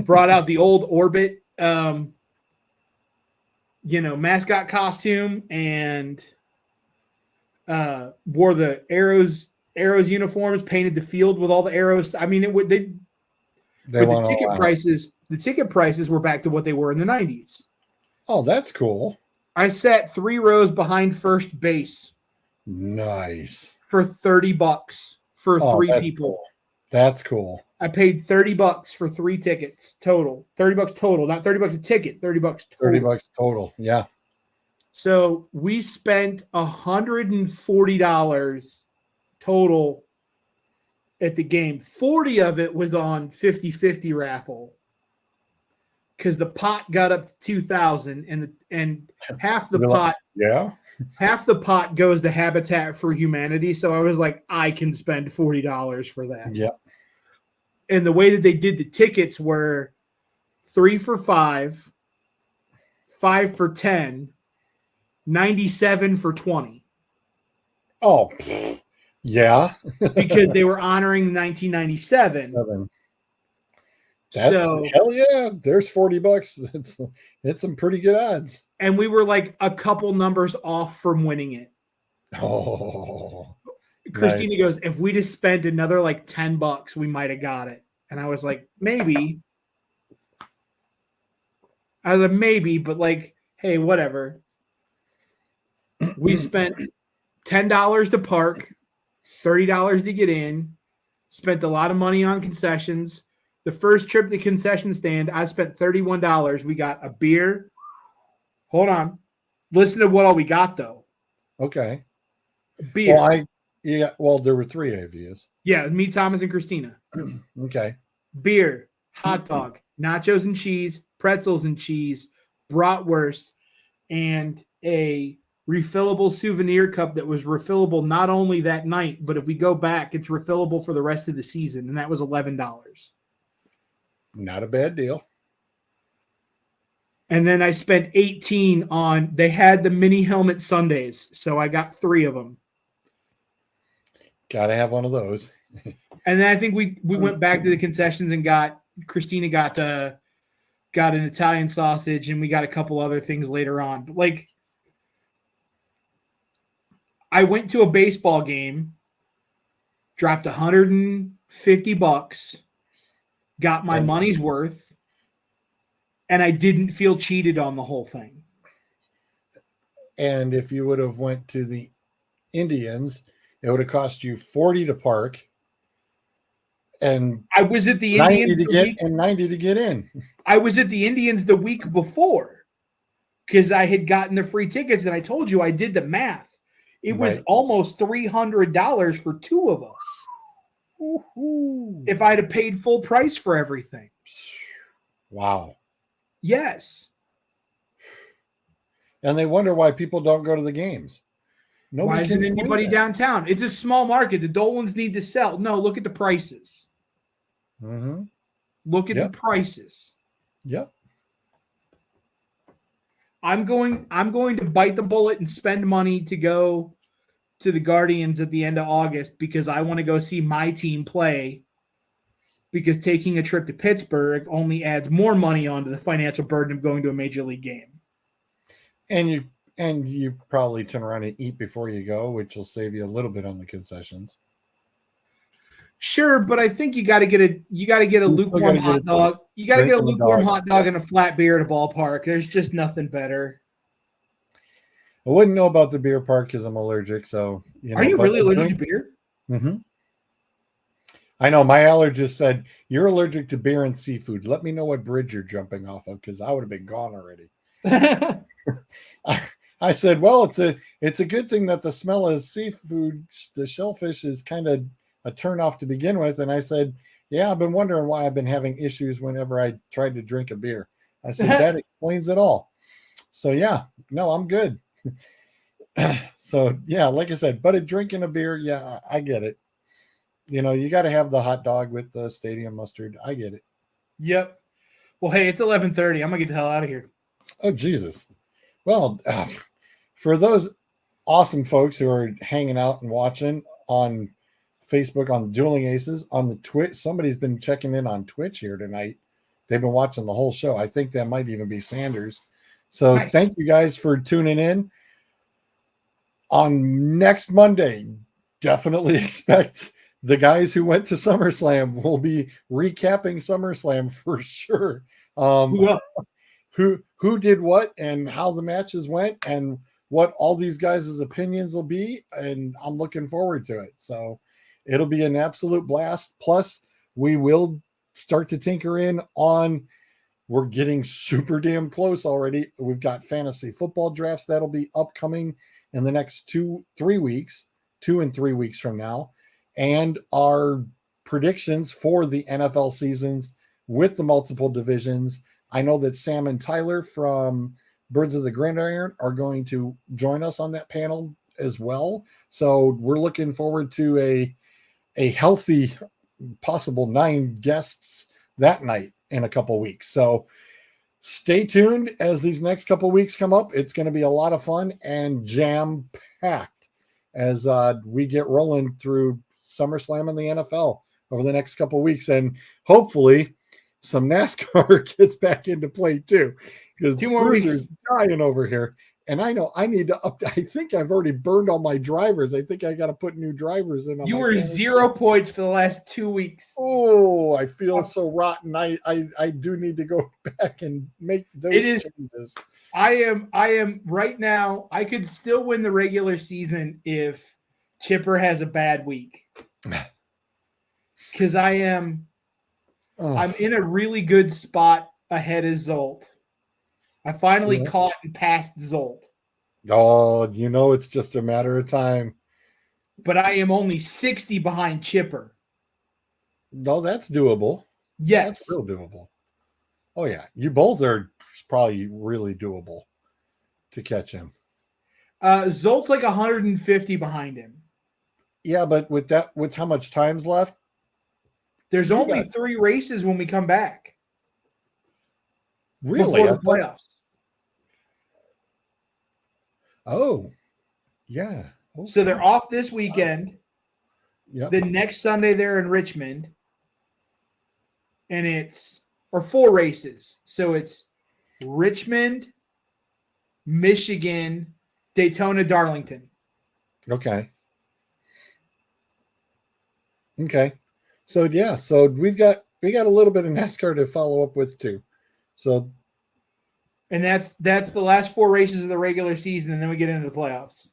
Brought out the old Orbit, mascot costume, and wore the Arrows uniforms, painted the field with all the arrows. I mean, the ticket prices were back to what they were in the 90s. Oh, that's cool. I sat 3 rows behind first base. Nice. For $30 for 3 people. Cool. That's cool. I paid $30 for 3 tickets total. $30 total, not $30 a ticket. $30 total. $30 total. Yeah. So we spent $140 total at the game. 40 of it was on 50-50 raffle. Because the pot got up to 2,000 and half the pot. Yeah. Half the pot goes to Habitat for Humanity. So I was like, I can spend $40 for that. Yep. And the way that they did the tickets were 3 for $5, 5 for 10, 97 for 20. Oh, yeah. Because they were honoring 1997. That's so hell yeah. There's $40. It's some pretty good odds. And we were like a couple numbers off from winning it. Oh, Christina goes, if we just spent another like $10, we might have got it. And I was like, maybe. I was like, maybe, but like, hey, whatever. We spent $10 to park, $30 to get in, spent a lot of money on concessions. The first trip to the concession stand, I spent $31. We got a beer. Hold on. Listen to what all we got, though. Okay. Beer. Well, there were 3 AVs. Yeah, me, Thomas, and Christina. Okay. Beer, hot dog, nachos and cheese, pretzels and cheese, bratwurst, and a refillable souvenir cup that was refillable not only that night, but if we go back, it's refillable for the rest of the season, and that was $11. Not a bad deal. And then I spent 18 on, they had the mini helmet sundaes, so I got 3 of them. Gotta have one of those. And then I think we went back to the concessions and Christina got an Italian sausage, and we got a couple other things later on. But like, I went to a baseball game, dropped $150, got my money's worth, and I didn't feel cheated on the whole thing. And if you would have went to the Indians, it would have cost you $40 to park, and I was at the Indians 90 to get in. I was at the Indians the week before because I had gotten the free tickets, and I told you I did the math. It was almost $300 for 2 of us. Woo-hoo. If I'd have paid full price for everything. Wow. Yes. And they wonder why people don't go to the games. Why isn't anybody downtown? It's a small market. The Dolans need to sell. No, look at the prices. Mm-hmm. Look at the prices. Yep. I'm going to bite the bullet and spend money to go to the Guardians at the end of August because I want to go see my team play, because taking a trip to Pittsburgh only adds more money onto the financial burden of going to a major league game. And you probably turn around and eat before you go, which will save you a little bit on the concessions. Sure, but I think you got to get a lukewarm hot dog. You got to get a lukewarm hot dog and a flat beer at a ballpark. There's just nothing better. I wouldn't know about the beer park because I'm allergic. So, are you really allergic to beer? Mm-hmm. I know my allergist said you're allergic to beer and seafood. Let me know what bridge you're jumping off of because I would have been gone already. I said, well, it's a good thing that the smell of seafood, the shellfish, is kind of a turnoff to begin with. And I said, yeah, I've been wondering why I've been having issues whenever I tried to drink a beer. I said, that explains it all. So yeah, no, I'm good. So yeah, like I said, but drinking a beer, yeah, I get it. You got to have the hot dog with the stadium mustard. I get it. Yep. Well, hey, it's 11:30. I'm gonna get the hell out of here. Oh, Jesus. Well, for those awesome folks who are hanging out and watching on Facebook, on Dueling Aces, on the Twitch, somebody's been checking in on Twitch here tonight. They've been watching the whole show. I think that might even be Sanders. So nice. Thank you guys for tuning in. On next Monday, definitely expect the guys who went to SummerSlam will be recapping SummerSlam for sure. Who did what and how the matches went and what all these guys' opinions will be. And I'm looking forward to it. So it'll be an absolute blast. Plus, we will start to tinker in on, we're getting super damn close already. We've got fantasy football drafts that'll be upcoming in the next 2 and 3 weeks from now. And our predictions for the NFL seasons with the multiple divisions. I know that Sam and Tyler from Birds of the Gridiron are going to join us on that panel as well. So we're looking forward to a healthy possible 9 guests that night in a couple weeks. So stay tuned as these next couple weeks come up. It's going to be a lot of fun and jam packed as we get rolling through SummerSlam and the NFL over the next couple weeks. And hopefully some NASCAR gets back into play too, because 2 more weeks dying over here. And I know I need to update. I think I've already burned all my drivers. I think I got to put new drivers in. You were 0 points for the last 2 weeks. Oh, I feel so rotten. I do need to go back and make those changes. I am right now. I could still win the regular season if Chipper has a bad week, because I'm in a really good spot ahead of Zolt. I finally caught and passed Zolt. Oh, it's just a matter of time. But I am only 60 behind Chipper. No, that's doable. Yes. That's real doable. Oh, yeah. You both are probably really doable to catch him. Zolt's like 150 behind him. Yeah, but with how much time's left? There's only 3 races when we come back. Really? Before the playoffs. Oh, yeah. Okay. So they're off this weekend. Yep. The next Sunday they're in Richmond. And it's 4 races. So it's Richmond, Michigan, Daytona, Darlington. Okay. So yeah, so we got a little bit of NASCAR to follow up with too. So and that's the last 4 races of the regular season, and then we get into the playoffs.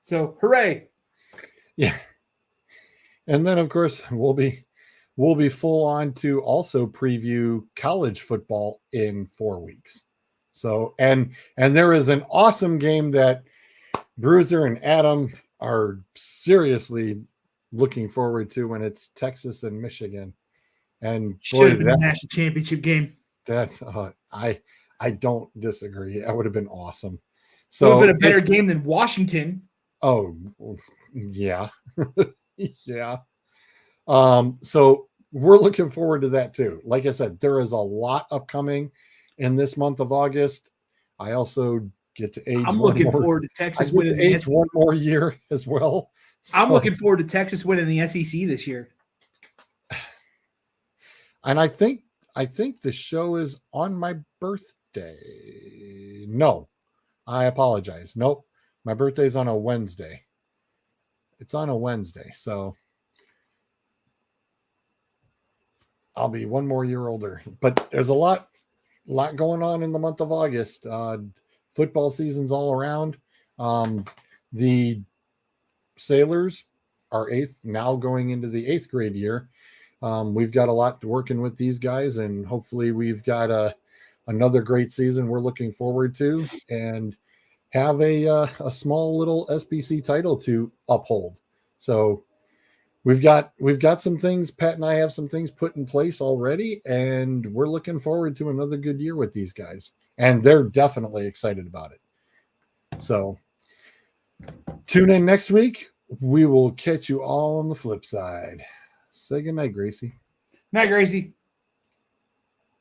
So hooray. Yeah. And then of course we'll be full on to also preview college football in 4 weeks. So and there is an awesome game that Bruiser and Adam are seriously looking forward to when it's Texas and Michigan. And should have been the national championship game. That's I don't disagree. That would have been awesome. So it would have been a better game than Washington. Oh yeah. Yeah. So we're looking forward to that too. Like I said, there is a lot upcoming in this month of August. I also get to age. I'm looking forward to Texas winning the SEC one more year as well. So, I'm looking forward to Texas winning the SEC this year. And I think the show is on my birthday. No, I apologize. Nope. My birthday's on a Wednesday. It's on a Wednesday. So I'll be 1 more year older. But there's a lot going on in the month of August. Football season's all around. The Sailors are now going into the 8th grade year. We've got a lot working with these guys, and hopefully we've got another great season we're looking forward to, and have a small little SBC title to uphold. So we've got some things. Pat and I have some things put in place already, and we're looking forward to another good year with these guys. And they're definitely excited about it. So tune in next week. We will catch you all on the flip side. Say goodnight, Gracie. Night, Gracie.